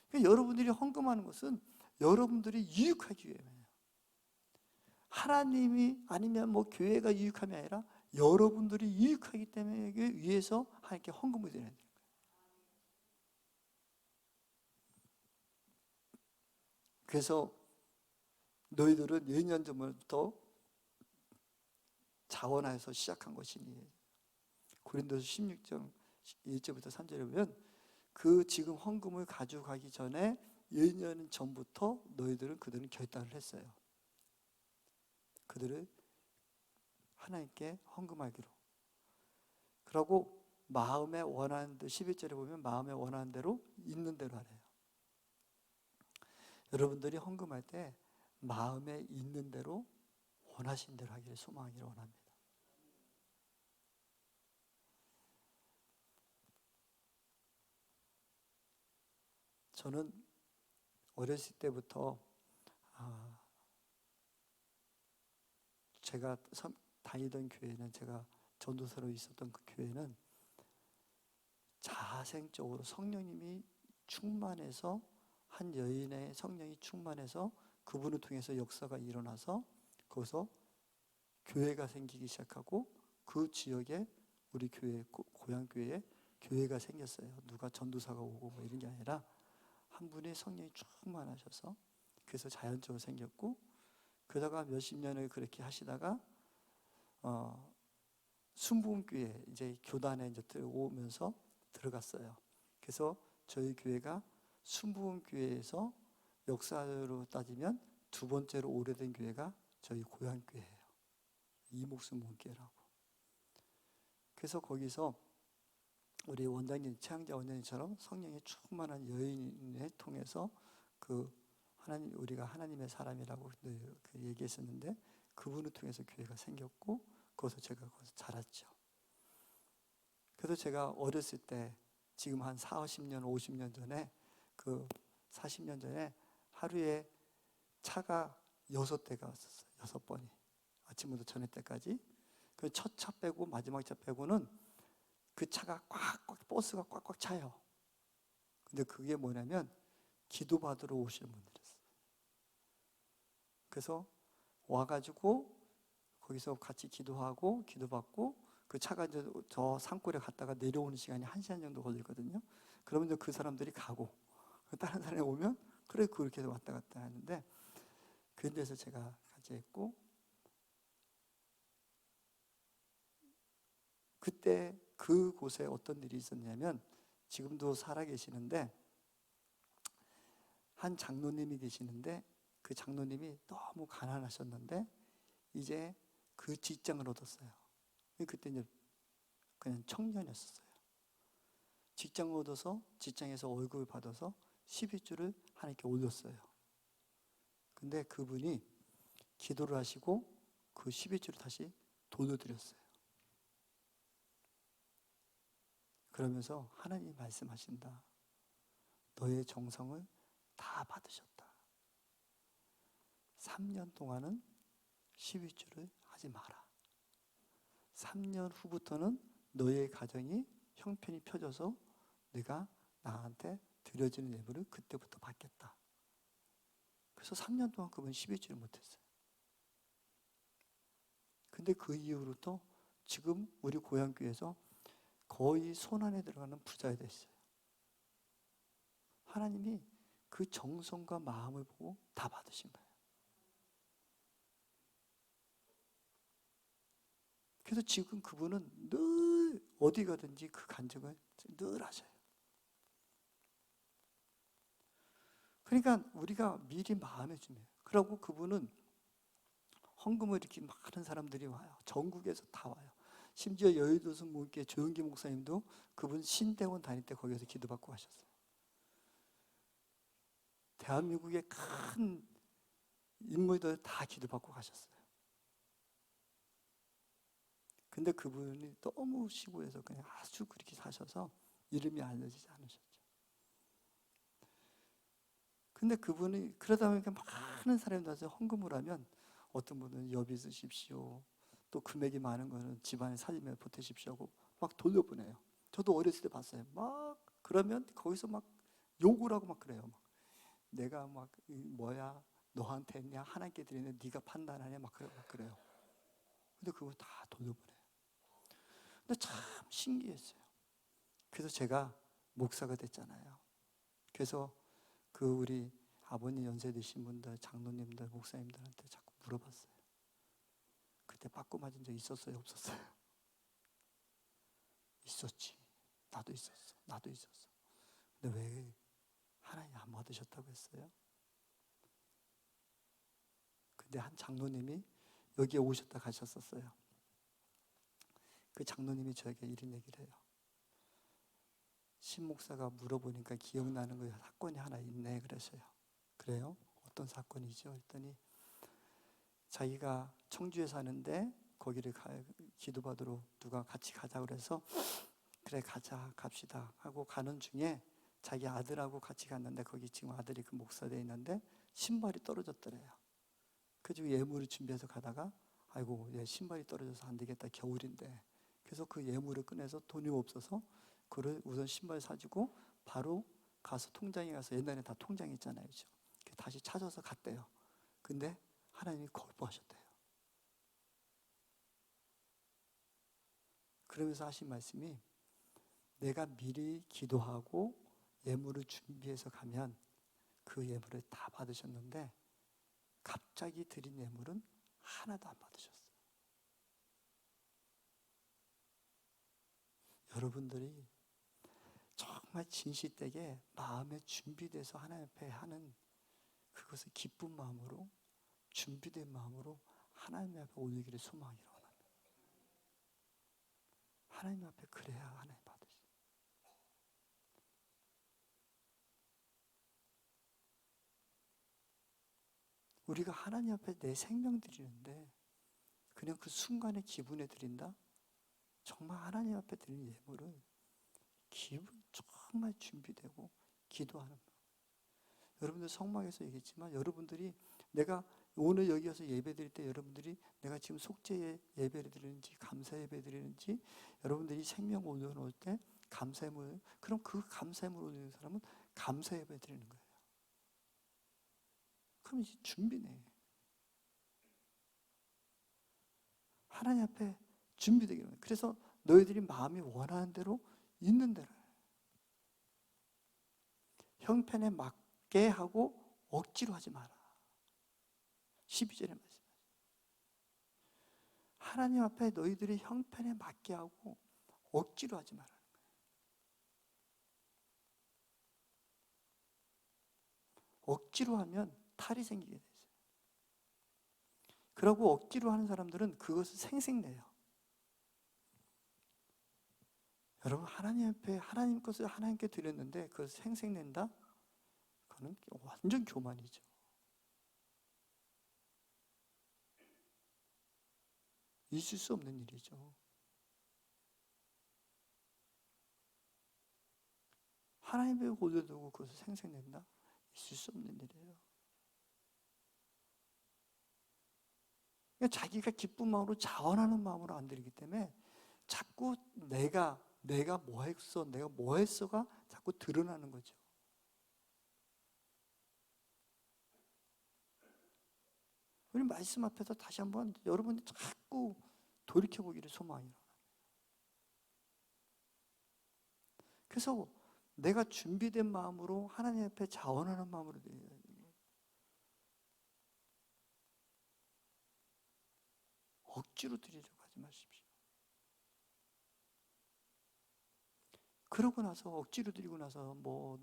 그러니까 여러분들이 헌금하는 것은 여러분들이 유익하기 위해서예요. 하나님이 아니면 뭐 교회가 유익함이 아니라 여러분들이 유익하기 때문에 위해서 하나님께 헌금을 드려야 돼요. 그래서 너희들은 2년 전부터 자원하여서 시작한 것이니, 고린도서 16장 1절부터 3절에 보면 그 지금 헌금을 가져가기 전에 2년 전부터 그들은 결단을 했어요. 그들을 하나님께 헌금하기로. 그러고 마음에 원하는 대로, 11절에 보면 마음에 원하는 대로 있는 대로 하래요. 여러분들이 헌금할 때 마음에 있는 대로 원하신 대로 하기를 소망하기를 원합니다. 저는 어렸을 때부터 제가 다니던 교회는, 제가 전도사로 있었던 그 교회는 자생적으로 성령님이 충만해서, 한 여인의 성령이 충만해서 그분을 통해서 역사가 일어나서 거기서 교회가 생기기 시작하고, 그 지역에 우리 교회, 고향 교회에 교회가 생겼어요. 누가 전도사가 오고 뭐 이런 게 아니라 한 분이 성령이 충만하셔서, 그래서 자연적으로 생겼고, 그러다가 몇십 년을 그렇게 하시다가 순복음교회 이제 교단에 이제 들어오면서 들어갔어요. 그래서 저희 교회가 순복음교회에서 역사로 따지면 두 번째로 오래된 교회가 저희 고향 교회예요. 이목순복음교회라고. 그래서 거기서 우리 원장님, 최양자 원장님처럼 성령이 충만한 여인을 통해서 우리가 하나님의 사람이라고 얘기했었는데, 그분을 통해서 교회가 생겼고, 거기서 제가 거기서 자랐죠. 그래서 제가 어렸을 때, 지금 한 40년, 50년 전에, 40년 전에 하루에 차가 6대가 왔었어요. 6번이. 아침부터 저녁 때까지. 그 첫 차 빼고 마지막 차 빼고는 그 차가 꽉꽉, 버스가 꽉꽉 차요. 근데 그게 뭐냐면 기도받으러 오시는 분들이었어요. 그래서 와가지고 거기서 같이 기도하고 기도받고, 그 차가 이제 저 산골에 갔다가 내려오는 시간이 1시간 정도 걸리거든요. 그러면 이제 그 사람들이 가고, 다른 사람이 오면 그래 그렇게 왔다 갔다 하는데, 그런 데서 제가 같이 했고, 그때 그곳에 어떤 일이 있었냐면, 지금도 살아계시는데 한 장로님이 계시는데, 그 장로님이 너무 가난하셨는데 이제 그 직장을 얻었어요. 그때 이제 그냥 청년이었어요. 직장을 얻어서 직장에서 월급을 받아서 12주를 하나님께 올렸어요. 근데 그분이 기도를 하시고 그 12주를 다시 돌려드렸어요. 그러면서 하나님이 말씀하신다. 너의 정성을 다 받으셨다. 3년 동안은 12주를 하지 마라. 3년 후부터는 너의 가정이 형편이 펴져서 내가 나한테 드려지는 예물을 그때부터 받겠다. 그래서 3년 동안 그분 12주를 못했어요. 근데 그 이후로부터 지금 우리 고향교회에서 거의 손 안에 들어가는 부자가 됐어요. 하나님이 그 정성과 마음을 보고 다 받으신 거예요. 그래서 지금 그분은 늘 어디 가든지 그 간증을 늘 하셔요. 그러니까 우리가 미리 마음에 준비해요. 그러고 그분은 헌금을 이렇게 많은 사람들이 와요. 전국에서 다 와요. 심지어 여의도에서 목회 조영기 목사님도 그분 신대원 다닐 때 거기서 기도받고 가셨어요. 대한민국의 큰 인물들 다 기도받고 가셨어요. 근데 그분이 너무 시골에서 그냥 아주 그렇게 사셔서 이름이 알려지지 않으셨죠. 근데 그분이 그러다 보니까 많은 사람이 와서 헌금을 하면 어떤 분은 여비 쓰십시오. 또 금액이 많은 거는 집안에 사진에 보태십시오 하고 막 돌려보내요. 저도 어렸을 때 봤어요. 막 그러면 거기서 막 욕을 하고 막 그래요. 막 내가 막 뭐야 너한테 했냐 하나님께 드리는데 네가 판단하냐 막 그래요. 근데 그거 다 돌려보내요. 근데 참 신기했어요. 그래서 제가 목사가 됐잖아요. 그래서 그 우리 아버님 연세 드신 분들, 장로님들, 목사님들한테 자꾸 물어봤어요. 그때 빠꾸 맞은 적 있었어요? 없었어요? 있었지. 나도 있었어. 나도 있었어. 근데 왜 하나님 안 받으셨다고 했어요? 근데 한 장로님이 여기에 오셨다 가셨었어요. 그 장로님이 저에게 이런 얘기를 해요. 신 목사가 물어보니까 기억나는 거 사건이 하나 있네 그러셔요. 그래요? 어떤 사건이죠? 했더니 자기가 청주에 사는데 거기를 기도받으러 누가 같이 가자 그래서 그래 가자 갑시다 하고 가는 중에 자기 아들하고 같이 갔는데 거기 지금 아들이 그 목사되어 있는데 신발이 떨어졌더래요. 그래서 예물을 준비해서 가다가 아이고 얘 신발이 떨어져서 안 되겠다 겨울인데 그래서 그 예물을 꺼내서 돈이 없어서 그를 우선 신발 사주고 바로 가서 통장에 가서 옛날에 다 통장 있잖아요. 그렇죠? 다시 찾아서 갔대요. 근데 하나님이 거부하셨대요. 그러면서 하신 말씀이 내가 미리 기도하고 예물을 준비해서 가면 그 예물을 다 받으셨는데 갑자기 드린 예물은 하나도 안 받으셨어요. 여러분들이 정말 진실되게 마음에 준비돼서 하나님 앞에 하는 그것을 기쁜 마음으로 준비된 마음으로 하나님 앞에 올리기를 소망하기를 원합니다. 하나님 앞에 그래야 하나님 받으시죠. 우리가 하나님 앞에 내 생명 드리는데 그냥 그 순간의 기분에 드린다? 정말 하나님 앞에 드리는 예물은 기분 정말 준비되고 기도하는 거. 여러분들 성막에서 얘기했지만 여러분들이 내가 오늘 여기 와서 예배 드릴 때 여러분들이 내가 지금 속죄 예배를 드리는지 감사 예배 드리는지 여러분들이 생명 올려놓을 때 감사 예물 그럼 그 감사 예물 올리는 사람은 감사 예배 드리는 거예요. 그럼 이제 준비네. 하나님 앞에 준비되기로 해요. 그래서 너희들이 마음이 원하는 대로 있는 대로 형편에 맞게 하고 억지로 하지 마라. 12절에 말씀하세요. 하나님 앞에 너희들이 형편에 맞게 하고 억지로 하지 마라. 억지로 하면 탈이 생기게 되죠. 그러고 억지로 하는 사람들은 그것을 생색내요. 여러분 하나님 앞에 하나님 것을 하나님께 드렸는데 그것을 생색낸다? 그거는 완전 교만이죠. 있을 수 없는 일이죠. 하나님께 올려두고 그것을 생색낸다? 있을 수 없는 일이에요. 그러니까 자기가 기쁜 마음으로 자원하는 마음으로 안 드리기 때문에 자꾸 내가 뭐 했어, 내가 뭐 했어가 자꾸 드러나는 거죠. 우리 말씀 앞에서 다시 한번 여러분이 자꾸 돌이켜보기를 소망해요. 그래서 내가 준비된 마음으로 하나님 앞에 자원하는 마음으로 드려야 돼요. 억지로 드리려고 하지 마십시오. 그러고 나서 억지로 드리고 나서 뭐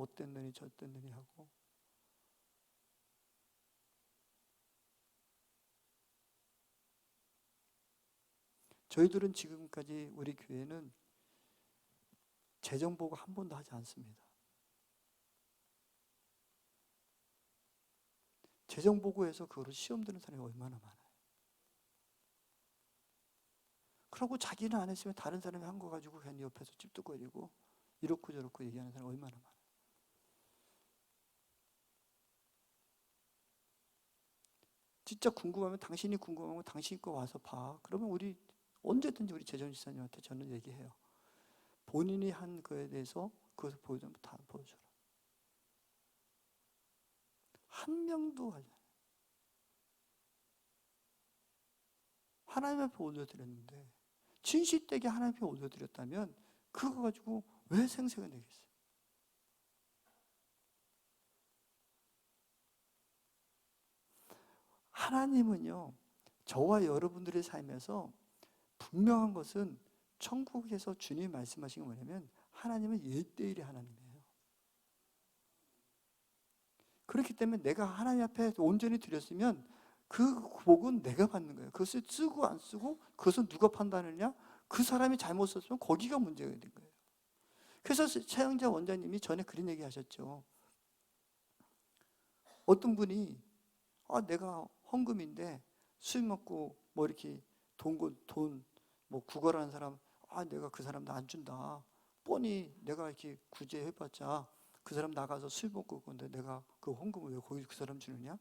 어땠느니 저땠느니 하고 저희들은 지금까지 우리 교회는 재정 보고 한 번도 하지 않습니다. 재정 보고해서 그거를 시험 드는 사람이 얼마나 많아요. 그러고 자기는 안 했으면 다른 사람이 한 거 가지고 괜히 옆에서 찝뚝거리고 이렇고 저렇고 얘기하는 사람이 얼마나 많아요. 진짜 궁금하면 당신이 궁금하면 당신 거 와서 봐. 그러면 우리 언제든지 우리 재정지사님한테 저는 얘기해요. 본인이 한 거에 대해서 그것을 보여주면 다 보여줘라. 한 명도 하지 않아요. 하나님 앞에 올려드렸는데 진실되게 하나님 앞에 올려드렸다면 그거 가지고 왜 생색을 내겠어요? 하나님은요, 저와 여러분들의 삶에서 분명한 것은 천국에서 주님이 말씀하신 게 뭐냐면 하나님은 1대1의 하나님이에요. 그렇기 때문에 내가 하나님 앞에 온전히 드렸으면 그 복은 내가 받는 거예요. 그것을 쓰고 안 쓰고 그것은 누가 판단하느냐? 그 사람이 잘못 썼으면 거기가 문제가 된 거예요. 그래서 최영자 원장님이 전에 그런 얘기 하셨죠. 어떤 분이 내가 헌금인데 술 먹고 뭐 이렇게 돈 뭐 구걸하는 사람, 내가 그 사람 나 안 준다. 뻔히 내가 이렇게 구제해봤자 그 사람 나가서 술 먹고 건데 내가 그 헌금을 왜 거기 그 사람 주느냐?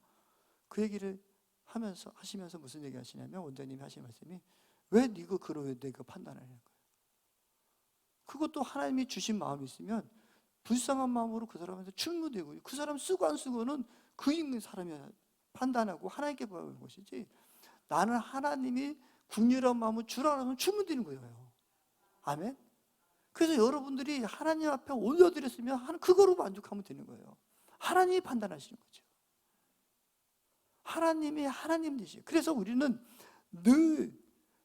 그 얘기를 하시면서 무슨 얘기 하시냐면 원장님이 하신 말씀이 왜 네가 그걸 내가 판단하냐는 거예요. 그것도 하나님이 주신 마음이 있으면 불쌍한 마음으로 그 사람한테 충무되고 그 사람 쓰고 안 쓰고는 그 있는 사람이 판단하고 하나님께 받는 것이지 나는 하나님이 국률한 마음을 주라고 하면 충무되는 거예요. 아멘? 그래서 여러분들이 하나님 앞에 올려드렸으면 그거로 만족하면 되는 거예요. 하나님이 판단하시는 거죠. 하나님이 하나님이시죠. 그래서 우리는 늘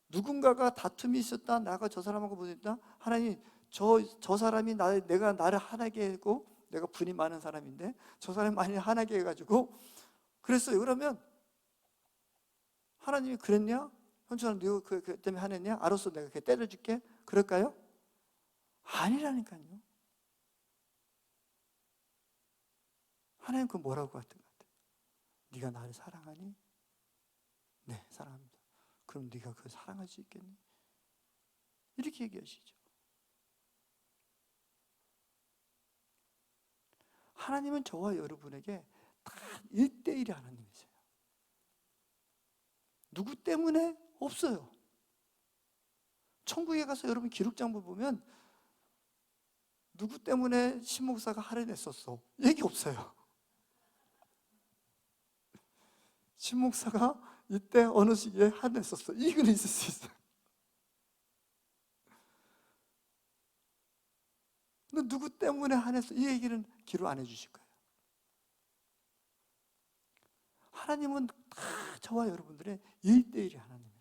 누군가가 다툼이 있었다, 나가 저 사람하고 보냈다, 하나님 저 사람이 내가 나를 화나게 했고 내가 분이 많은 사람인데 저 사람이 많이 화나게 해가지고 그랬어요. 그러면 하나님이 그랬냐? 현주야 너 그 때문에 화냈냐? 알았어, 내가 걔 때려줄게. 그럴까요? 아니라니까요. 하나님 그 뭐라고 했던 것 같아요? 네가 나를 사랑하니? 네, 사랑합니다. 그럼 네가 그걸 사랑할 수 있겠니? 이렇게 얘기하시죠. 하나님은 저와 여러분에게 다 1대1의 하나님이세요. 누구 때문에? 없어요. 천국에 가서 여러분 기록장부 보면 누구 때문에 신목사가 할인했었어? 얘기 없어요. 신목사가 이때 어느 시기에 할인했었어. 이거는 있을 수 있어요. 근데 누구 때문에 할인했어? 이 얘기는 기록 안 해주실 거예요. 하나님은 다 저와 여러분들의 1대1의 하나님이에요.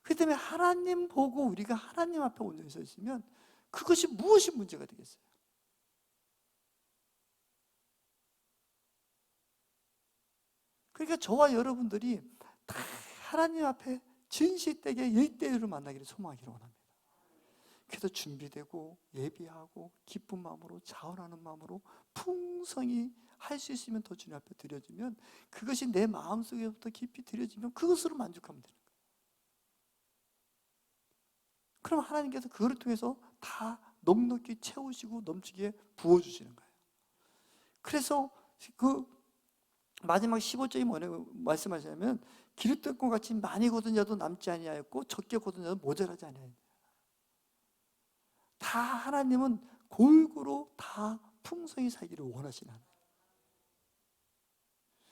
그렇기 때문에 하나님 보고 우리가 하나님 앞에 온전히 서 있으면 그것이 무엇이 문제가 되겠어요? 그러니까 저와 여러분들이 다 하나님 앞에 진실되게 1대1로 만나기를 소망하기를 원합니다. 그래서 준비되고 예비하고 기쁜 마음으로 자원하는 마음으로 풍성히 할 수 있으면 더 주님 앞에 드려지면 그것이 내 마음속에부터 깊이 드려지면 그것으로 만족하면 되는 거예요. 그럼 하나님께서 그거를 통해서 다 넉넉히 채우시고 넘치게 부어주시는 거예요. 그래서 그 마지막 15절이 뭐냐고 말씀하시냐면 기름된 것 같이 많이 거둔 자도 남지 아니하였고 적게 거둔 자도 모자라지 아니하였다. 다 하나님은 골고루 다 풍성히 살기를 원하시는 하나님.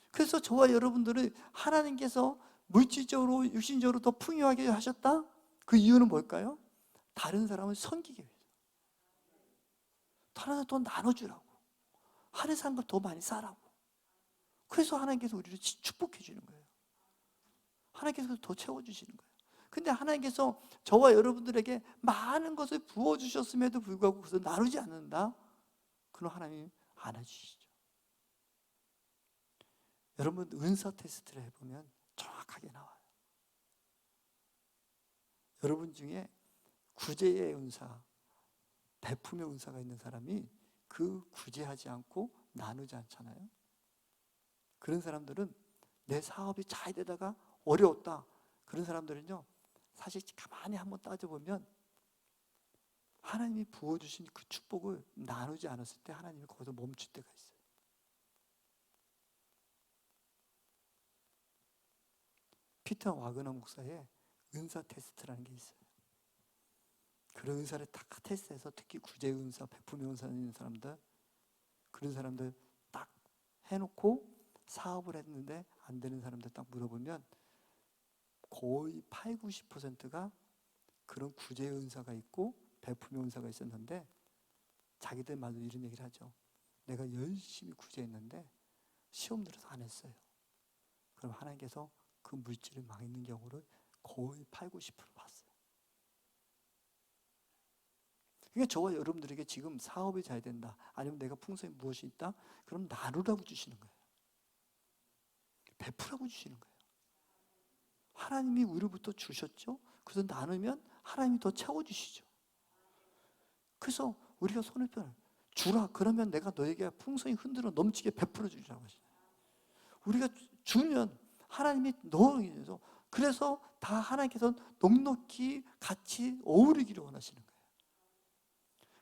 그래서 저와 여러분들은 하나님께서 물질적으로 육신적으로 더 풍요하게 하셨다? 그 이유는 뭘까요? 다른 사람을 섬기기 위해서. 다른 사람 더 나눠주라고. 하늘 산 걸 더 많이 싸라고. 그래서 하나님께서 우리를 축복해 주는 거예요. 하나님께서 더 채워주시는 거예요. 근데 하나님께서 저와 여러분들에게 많은 것을 부어주셨음에도 불구하고 그것을 나누지 않는다? 그럼 하나님 안아주시죠. 여러분 은사 테스트를 해보면 정확하게 나와요. 여러분 중에 구제의 은사, 베품의 은사가 있는 사람이 그 구제하지 않고 나누지 않잖아요. 그런 사람들은 내 사업이 잘 되다가 어려웠다. 그런 사람들은요, 사실 가만히 한번 따져보면 하나님이 부어주신 그 축복을 나누지 않았을 때 하나님이 거기서 멈출 때가 있어요. 피터 와그너 목사의 은사 테스트라는 게 있어요. 그런 은사를 다 테스트해서 특히 구제 은사, 베품의 은사 있는 사람들, 그런 사람들 딱 해놓고 사업을 했는데 안 되는 사람들 딱 물어보면 거의 8, 90%가 그런 구제 은사가 있고 베품의 은사가 있었는데 자기들 말로 이런 얘기를 하죠. 내가 열심히 구제했는데 시험 들어서 안 했어요. 그럼 하나님께서 그 물질을 막는 경우를 거의 8, 90% 봤어요. 그러니까 저와 여러분들에게 지금 사업이 잘 된다, 아니면 내가 풍성히 무엇이 있다, 그럼 나누라고 주시는 거예요. 베푸라고 주시는 거예요. 하나님이 우리부터 주셨죠. 그래서 나누면 하나님이 더 채워주시죠. 그래서 우리가 손을 펴 주라, 그러면 내가 너에게 풍성히 흔들어 넘치게 베풀어 주리라고 하시죠. 우리가 주면 하나님이 너에게서, 그래서 다 하나님께서 넉넉히 같이 어우르기를 원하시는 거예요.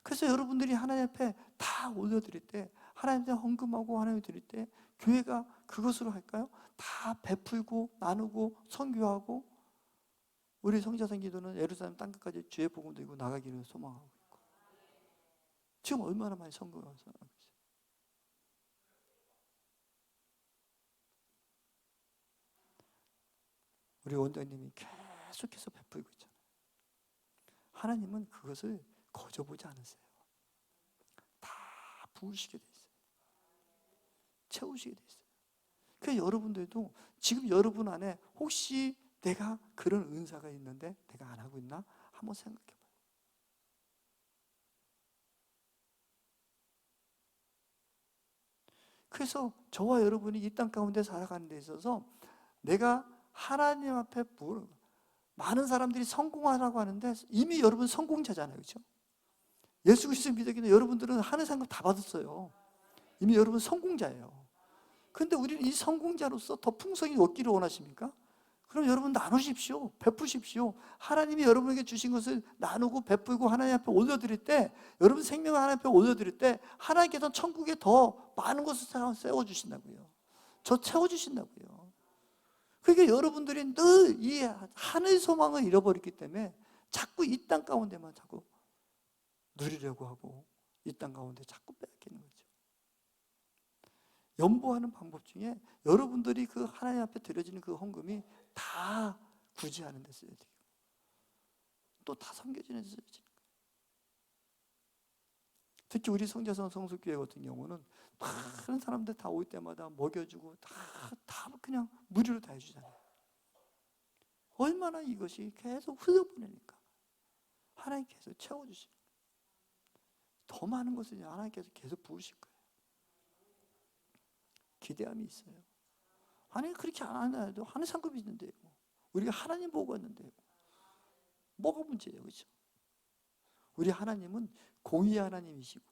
그래서 여러분들이 하나님 앞에 다 올려드릴 때, 하나님께 헌금하고 하나님 드릴 때 교회가 그것으로 할까요? 다 베풀고 나누고 선교하고, 우리 성자산 기도는 예루살렘 땅끝까지 주의 복음 들고 나가기를 소망하고 있고, 지금 얼마나 많이 선교하고 있어요. 우리 원장님이 계속해서 베풀고 있잖아요. 하나님은 그것을 거저보지 않으세요. 다 부으시게 돼 있어요. 채우시게 돼 있어요. 그래서 여러분들도 지금 여러분 안에 혹시 내가 그런 은사가 있는데 내가 안 하고 있나? 한번 생각해 봐요. 그래서 저와 여러분이 이 땅 가운데 살아가는 데 있어서 내가 하나님 앞에 많은 사람들이 성공하라고 하는데 이미 여러분 성공자잖아요. 그렇죠? 예수 그리스도 믿으기는 여러분들은 하늘 상급 다 받았어요. 이미 여러분 성공자예요. 그런데 우리는 이 성공자로서 더 풍성히 얻기를 원하십니까? 그럼 여러분 나누십시오. 베푸십시오. 하나님이 여러분에게 주신 것을 나누고 베풀고 하나님 앞에 올려드릴 때, 여러분 생명을 하나님 앞에 올려드릴 때 하나님께서 천국에 더 많은 것을 세워주신다고요. 저 채워주신다고요. 그러니까 여러분들이 늘 이 하늘 소망을 잃어버렸기 때문에 자꾸 이 땅 가운데만 자꾸 누리려고 하고 이 땅 가운데 자꾸 빼앗기는 거죠. 연보하는 방법 중에 여러분들이 그 하나님 앞에 드려지는 그 헌금이 다 구제하는 데 써야 돼요. 또 다 섬겨지는 데 써야 돼요. 특히 우리 성자선 성수교회 같은 경우는 다른 사람들 다 올 때마다 먹여주고 다 그냥 무료로 다 해주잖아요. 얼마나 이것이 계속 흘려보내니까 하나님께서 채워주시는 거예요. 더 많은 것을 하나님께서 계속 부으실 거예요. 기대함이 있어요. 하나님 그렇게 안 해도 하늘 상급이 있는데요. 우리가 하나님 보고 왔는데요. 뭐가 문제예요, 그렇죠? 우리 하나님은 공의 하나님이시고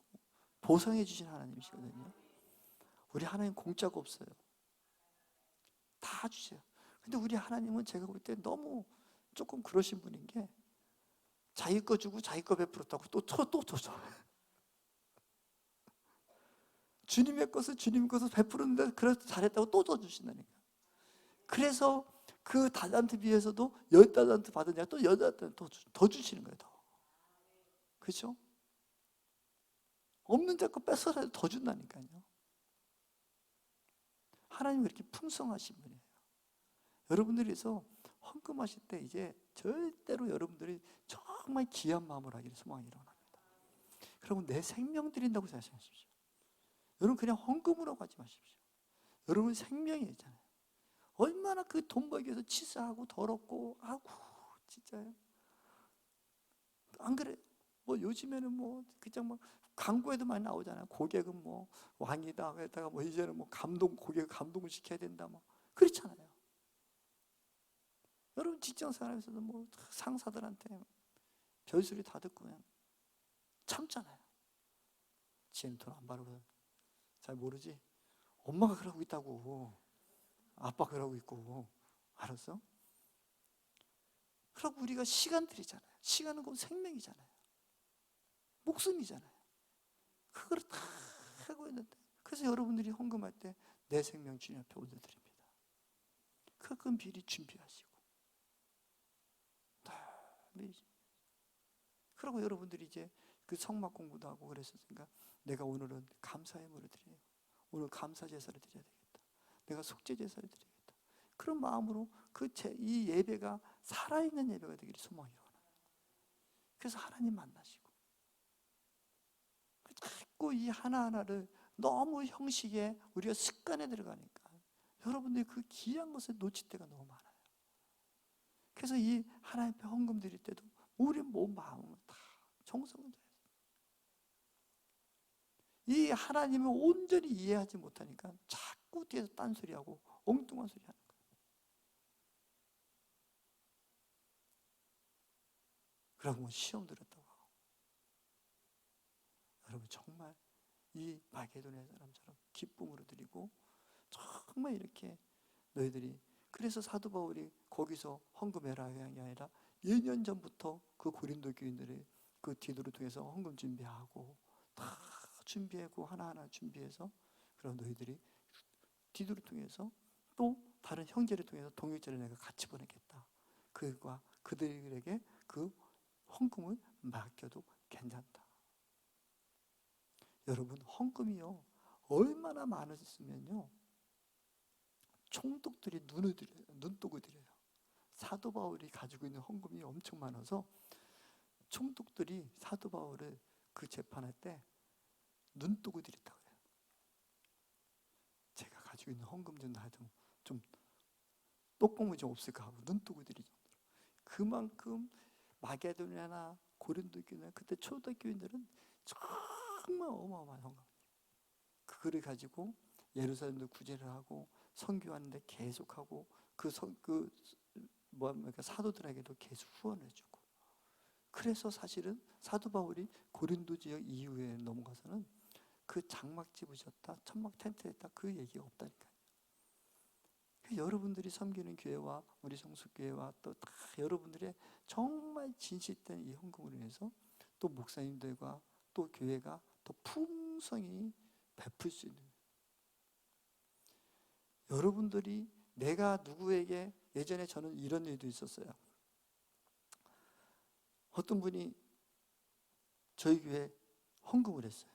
보상해 주신 하나님이시거든요. 우리 하나님 공짜가 없어요. 다 주세요. 근데 우리 하나님은 제가 볼 때 너무 조금 그러신 분인 게, 자기 거 주고 자기 거 베풀었다고 또 줘. 주님의 것을 주님 것을 베풀었는데 그래서 잘했다고 또 줘주신다니까. 그래서 그 달란트 비해서도 10달란트 받은 자가 또 10달란트 더 주시는 거예요. 더. 그렇죠? 없는 자 거 뺏어서 더 준다니까요. 하나님은 이렇게 풍성하신 분이에요. 여러분들이서 헌금하실 때 이제 절대로 여러분들이 정말 귀한 마음을 하기를 소망하기를 원합니다. 여러분 내 생명 드린다고 생각하십시오. 여러분 그냥 헌금으로 하지 마십시오. 여러분 생명이 있잖아요. 얼마나 그 돈 벌기 위해서 치사하고 더럽고, 아구 진짜요. 안 그래요? 뭐 요즘에는 뭐 그냥 막 광고에도 많이 나오잖아요. 고객은 뭐 왕이다. 그랬다가 뭐 이제는 뭐 고객 감동을 시켜야 된다. 뭐 그렇잖아요. 여러분 직장 생활에서도 뭐 상사들한테 별소리 다 듣고 그냥 참잖아요. 지금 돈 안 받고 잘 모르지? 엄마가 그러고 있다고. 아빠가 그러고 있고. 알았어? 그럼 우리가 시간 들이잖아요. 시간은 곧 생명이잖아요. 목숨이잖아요. 그걸 다 하고 있는데, 그래서 여러분들이 헌금할 때 내 생명 주님 앞에 올려드립니다. 그 미리 준비하시고 다 미리. 그리고 여러분들이 이제 그 성막 공부도 하고 그랬으니까 내가 오늘은 감사의 물을 드려요. 오늘 감사 제사를 드려야 되겠다. 내가 속죄 제사를 드리겠다. 그런 마음으로 이 예배가 살아있는 예배가 되기를 소망이 원합니다. 그래서 하나님 만나시고 자꾸 이 하나하나를 너무 형식에 우리가 습관에 들어가니까 여러분들이 그 귀한 것을 놓칠 때가 너무 많아요. 그래서 이 하나님 앞에 헌금 드릴 때도 우리 몸 마음을 다 정성을 다해서 이 하나님을 온전히 이해하지 못하니까 자꾸 뒤에서 딴소리하고 엉뚱한 소리 하는 거예요. 그러고 뭐 시험 들었다고 하고. 여러분 정말 이 마게도냐 사람처럼 기쁨으로 드리고 정말 이렇게 너희들이, 그래서 사도 바울이 거기서 헌금해라 한 게 아니라 1년 전부터 그 고린도 교인들이 그 디도를 통해서 헌금 준비하고 다 준비하고 하나하나 준비해서, 그럼 너희들이 디도를 통해서 또 다른 형제를 통해서 동역자를 내가 같이 보내겠다. 그들에게 그 헌금을 맡겨도 괜찮다. 여러분 헌금이요 얼마나 많으셨으면요 총독들이 눈독을 들여요. 사도 바울이 가지고 있는 헌금이 엄청 많아서 총독들이 사도 바울을 그 재판할 때 눈독을 들였다고 해요. 제가 가지고 있는 헌금 좀 나도 좀 똑공이 좀 없을까 하고 눈독을 들일 정도로. 그만큼 마게도냐나 고린도 교회나 그때 초대교인들은 정말 어마어마한 헌금. 그거를 가지고 예루살렘도 구제를 하고 선교하는데 계속하고 사도들에게도 계속 후원을 주고. 그래서 사실은 사도 바울이 고린도 지역 이후에 넘어가서는 그 장막 집으셨다, 천막 텐트 했다, 그 얘기가 없다니까요. 여러분들이 섬기는 교회와 우리 성숙교회와 또 다 여러분들의 정말 진실된 이 헌금으로 인해서 또 목사님들과 또 교회가 더 풍성히 베풀 수 있는, 여러분들이 내가 누구에게, 예전에 저는 이런 일도 있었어요. 어떤 분이 저희 교회에 헌금을 했어요.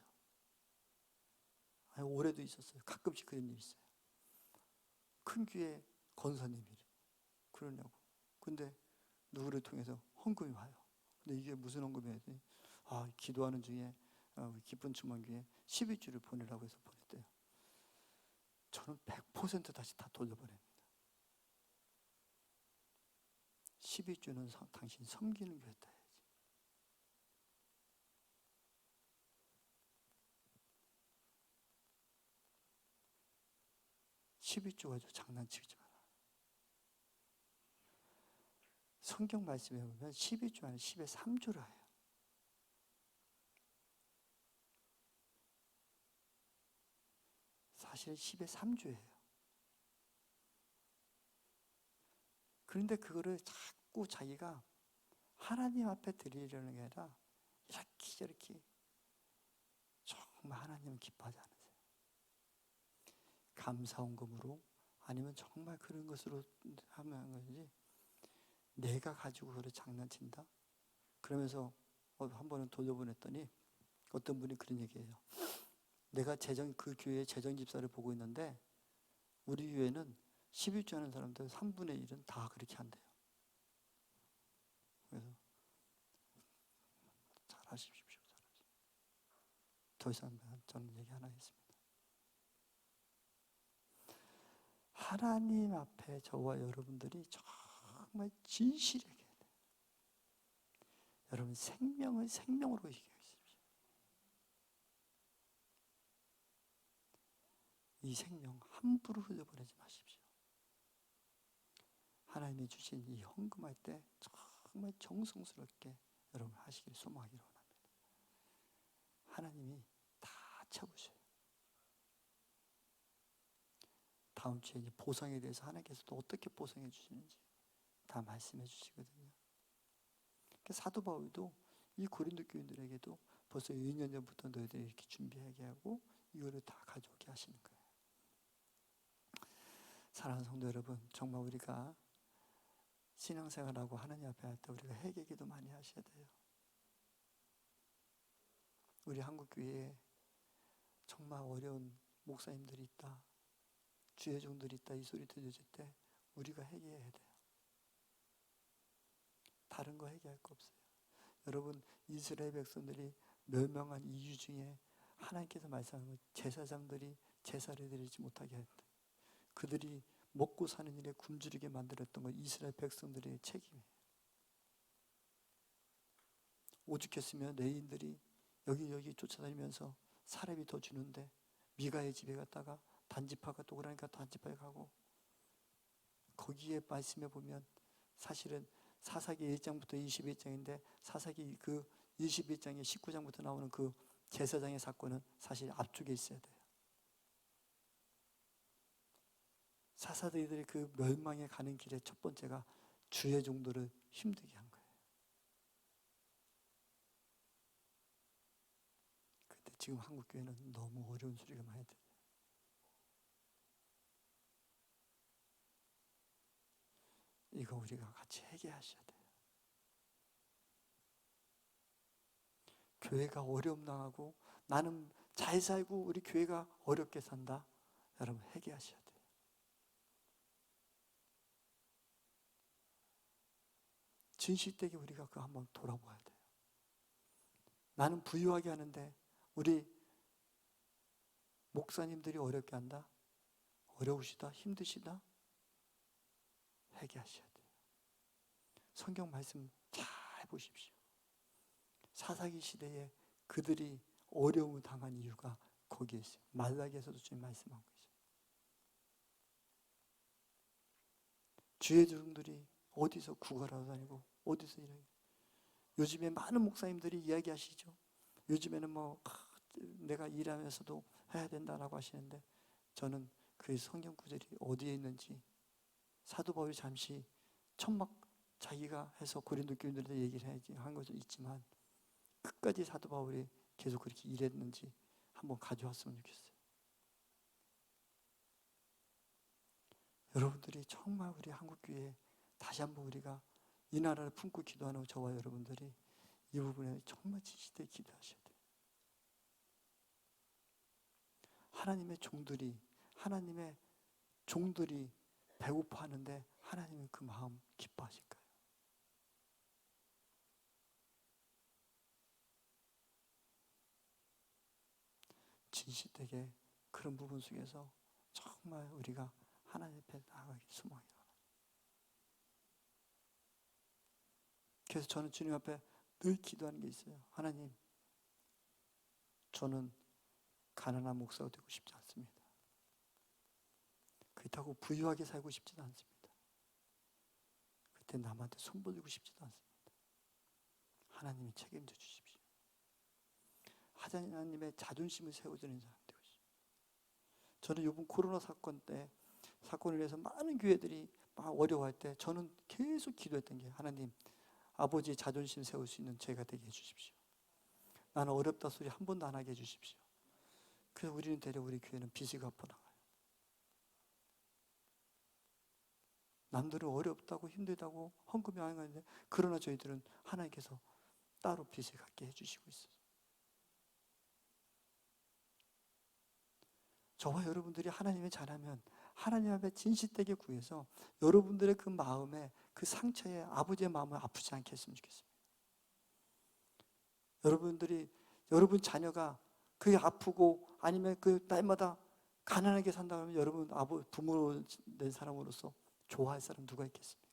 아니, 올해도 있었어요. 가끔씩 그런 일이 있어요. 큰 교회 권사님이 그러냐고. 근데 누구를 통해서 헌금이 와요. 근데 이게 무슨 헌금이야? 기도하는 중에 기쁜 추만교회 12주를 보내라고 해서 보냈대요. 저는 100% 다시 다 돌려보냅니다. 12주는 당신 섬기는 교회다 해야지. 12주 가지고 장난치지 마라. 성경 말씀에 보면 12주 안에 10의 3주라 해요. 사실 10의 3주예요. 그런데 그거를 자꾸 자기가 하나님 앞에 드리려는 게 아니라 이렇게 저렇게 정말 하나님은 기뻐하지 않으세요. 감사헌금으로 아니면 정말 그런 것으로 하면 거지, 내가 가지고 그거를 장난친다? 그러면서 한 번은 돌려보냈더니 어떤 분이 그런 얘기해요. 내가 그 교회의 재정집사를 보고 있는데 우리 교회는 11주 하는 사람들 3분의 1은 다 그렇게 한대요. 그래서 잘하십시오. 더 이상 저는 얘기 안 하겠습니다. 하나님 앞에 저와 여러분들이 정말 진실하게 해야 돼요. 여러분 생명을 생명으로 이겨주십시오. 이 생명 함부로 흘려보내지 마십시오. 하나님이 주신 이 헌금할 때 정말 정성스럽게 여러분 하시길 소망하기를 원합니다. 하나님이 다 채우셔요. 다음 주에 이제 보상에 대해서 하나님께서 또 어떻게 보상해 주시는지 다 말씀해 주시거든요. 사도 바울도 이 고린도 교인들에게도 벌써 2년 전부터 너희들이 이렇게 준비하게 하고 이거를 다 가져오게 하시는 거예요. 사랑하는 성도 여러분, 정말 우리가 신앙생활하고 하나님 앞에 할 때 우리가 회개기도 많이 하셔야 돼요. 우리 한국교회에 정말 어려운 목사님들이 있다, 주의 종들이 있다, 이 소리 들려질 때 우리가 회개해야 돼요. 다른 거 회개할 거 없어요. 여러분, 이스라엘 백성들이 멸망한 이유 중에 하나님께서 말씀하는 제사장들이 제사를 드리지 못하게 했다. 그들이 먹고 사는 일에 굶주리게 만들었던 건 이스라엘 백성들의 책임이에요. 오죽했으면 레위인들이 여기 쫓아다니면서 사람이 더 주는데 미가의 집에 갔다가 단지파가 또 그러니까 단지파에 가고, 거기에 말씀해 보면 사실은 사사기 1장부터 21장인데 사사기 그 21장에 19장부터 나오는 그 제사장의 사건은 사실 앞쪽에 있어야 돼요. 사사들이 그 멸망에 가는 길에 첫 번째가 주의 종들을 힘들게 한 거예요. 근데 지금 한국교회는 너무 어려운 소리가 많이 들려요. 이거 우리가 같이 회개하셔야 돼요. 교회가 어려움 당하고 나는 잘 살고 우리 교회가 어렵게 산다. 여러분 회개하셔야 돼요. 진실되게 우리가 그거 한번 돌아봐야 돼요. 나는 부유하게 하는데 우리 목사님들이 어렵게 한다? 어려우시다? 힘드시다? 회개하셔야 돼요. 성경 말씀 잘 보십시오. 사사기 시대에 그들이 어려움을 당한 이유가 거기에 있어요. 말라기에서도 주님 말씀한 거죠. 주의 종들이 어디서 구걸하러 다니고 어디서 일하고, 요즘에 많은 목사님들이 이야기하시죠. 요즘에는 내가 일하면서도 해야 된다라고 하시는데, 저는 그 성경 구절이 어디에 있는지, 사도 바울이 잠시 천막 자기가 해서 고린도 교인들한테 얘기를 한 것도 있지만 끝까지 사도 바울이 계속 그렇게 일했는지 한번 가져왔으면 좋겠어요. 여러분들이 정말 우리 한국교회에 다시 한번 우리가 이 나라를 품고 기도하는 저와 여러분들이 이 부분에 정말 진실되게 기도하셔야 돼요. 하나님의 종들이 배고파하는데 하나님은 그 마음 기뻐하실까요? 진실되게 그런 부분 속에서 정말 우리가 하나님 앞에 나아가기 소망해요. 그래서 저는 주님 앞에 늘 기도하는 게 있어요. 하나님, 저는 가난한 목사가 되고 싶지 않습니다. 그렇다고 부유하게 살고 싶지도 않습니다. 그때 남한테 손 벌리고 싶지도 않습니다. 하나님이 책임져 주십시오. 하나님의 자존심을 세워주는 사람 되고 싶어요. 저는 이번 코로나 사건을 위해서 많은 교회들이 막 어려워할 때 저는 계속 기도했던 게, 하나님, 아버지의 자존심 세울 수 있는 제가 되게 해주십시오. 나는 어렵다 소리 한 번도 안 하게 해주십시오. 그래서 우리는 대려 우리 교회는 빚을 갚아 나가요. 남들은 어렵다고 힘들다고 헌금이 안 가는데, 그러나 저희들은 하나님께서 따로 빚을 갚게 해주시고 있어요. 저와 여러분들이 하나님을 잘하면 하나님 앞에 진실되게 구해서 여러분들의 그 마음에, 그 상처에 아버지의 마음을 아프지 않게 했으면 좋겠습니다. 여러분 자녀가 그게 아프고 아니면 그 날마다 가난하게 산다 하면 여러분 부모로 된 사람으로서 좋아할 사람 누가 있겠습니까?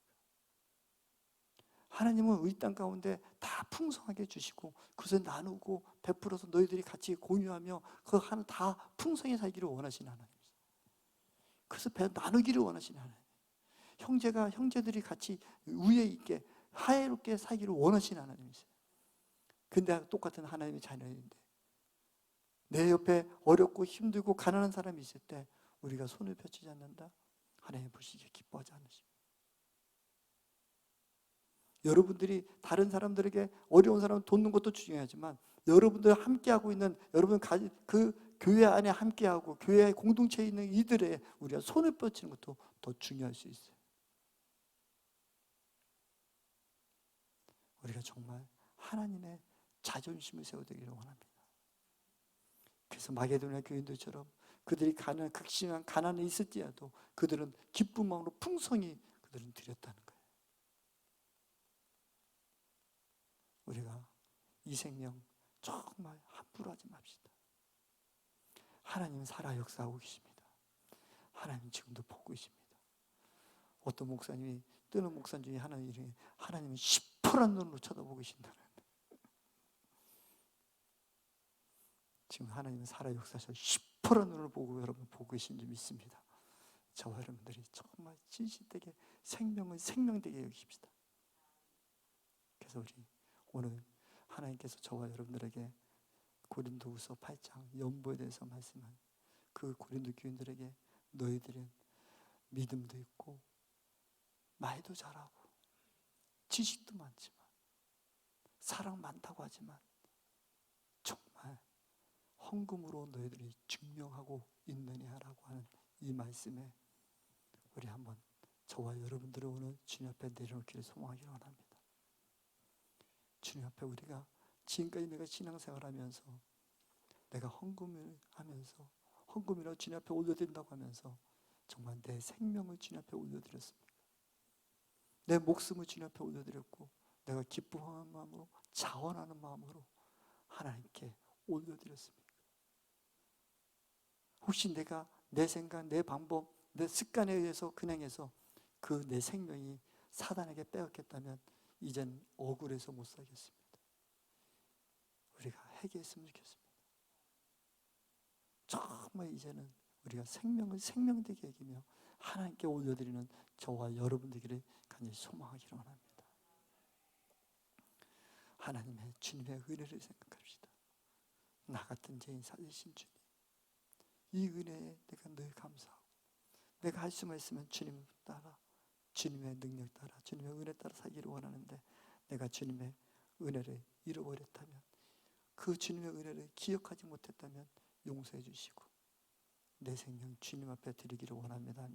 하나님은 이 땅 가운데 다 풍성하게 주시고 그것을 나누고 베풀어서 너희들이 같이 공유하며 그 하나 다 풍성히 살기를 원하시는 하나님이세요. 그래서 나누기를 원하시는 하나님. 형제들이 같이 위에 있게 화해롭게 살기를 원하시는 하나님이세요. 근데 똑같은 하나님의 자녀인데 내 옆에 어렵고 힘들고 가난한 사람이 있을 때 우리가 손을 펴치지 않는다? 하나님 보시기에 기뻐하지 않으십니다. 여러분들이 다른 사람들에게 어려운 사람을 돕는 것도 중요하지만 여러분들 함께하고 있는 여러분 그 교회 안에 함께하고 교회 공동체에 있는 이들의 우리가 손을 뻗치는 것도 더 중요할 수 있어요. 우리가 정말 하나님의 자존심을 세워드리기를 원합니다. 그래서 마게도냐 교인들처럼 그들이 극심한 가난이 있을지라도 그들은 기쁜 마음으로 풍성히 그들은 드렸다는 거예요. 우리가 이 생명 정말 함부로 하지 맙시다. 하나님은 살아 역사하고 계십니다. 하나님 지금도 보고 계십니다. 어떤 목사님이 뜨는 목사 중에 하나님은 시퍼런 눈으로 쳐다보고 계신다는. 지금 하나님은 살아 역사하셔서 시퍼런 눈을 보고 여러분 보고 계신 줄 믿습니다. 저와 여러분들이 정말 진실되게 생명을 생명되게 여기십시다. 그래서 우리 오늘 하나님께서 저와 여러분들에게 고린도후서 8장 연보에 대해서 말씀한 그 고린도 교인들에게 너희들은 믿음도 있고 말도 잘하고 지식도 많지만 사랑 많다고 하지만 정말 헌금으로 너희들이 증명하고 있느냐라고 하는 이 말씀에 우리 한번 저와 여러분들을 오늘 주님 앞에 내려놓기를 소망하기를 원합니다. 주님 앞에 우리가 지금까지 내가 신앙생활하면서 내가 헌금을 하면서 헌금이라고 주님 앞에 올려드린다고 하면서 정말 내 생명을 주님 앞에 올려드렸습니까? 내 목숨을 주님 앞에 올려드렸고 내가 기뻐하는 마음으로 자원하는 마음으로 하나님께 올려드렸습니까? 혹시 내가 내 생각, 내 방법, 내 습관에 의해서 그냥 해서 그 내 생명이 사단에게 빼앗겼다면 이젠 억울해서 못 살겠습니다. 우리가 회개했으면 좋겠습니다. 정말 이제는 우리가 생명을 생명되게 여기며 하나님께 올려드리는 저와 여러분들에게 간절히 소망하기를 원합니다. 하나님의 주님의 은혜를 생각합시다. 나 같은 죄인 살리신 주님, 이 은혜에 내가 늘 감사하고 내가 할 수만 있으면 주님 따라 주님의 능력 따라 주님의 은혜 따라 살기를 원하는데 내가 주님의 은혜를 잃어버렸다면 그 주님의 은혜를 기억하지 못했다면 용서해 주시고 내 생명 주님 앞에 드리기를 원합니다.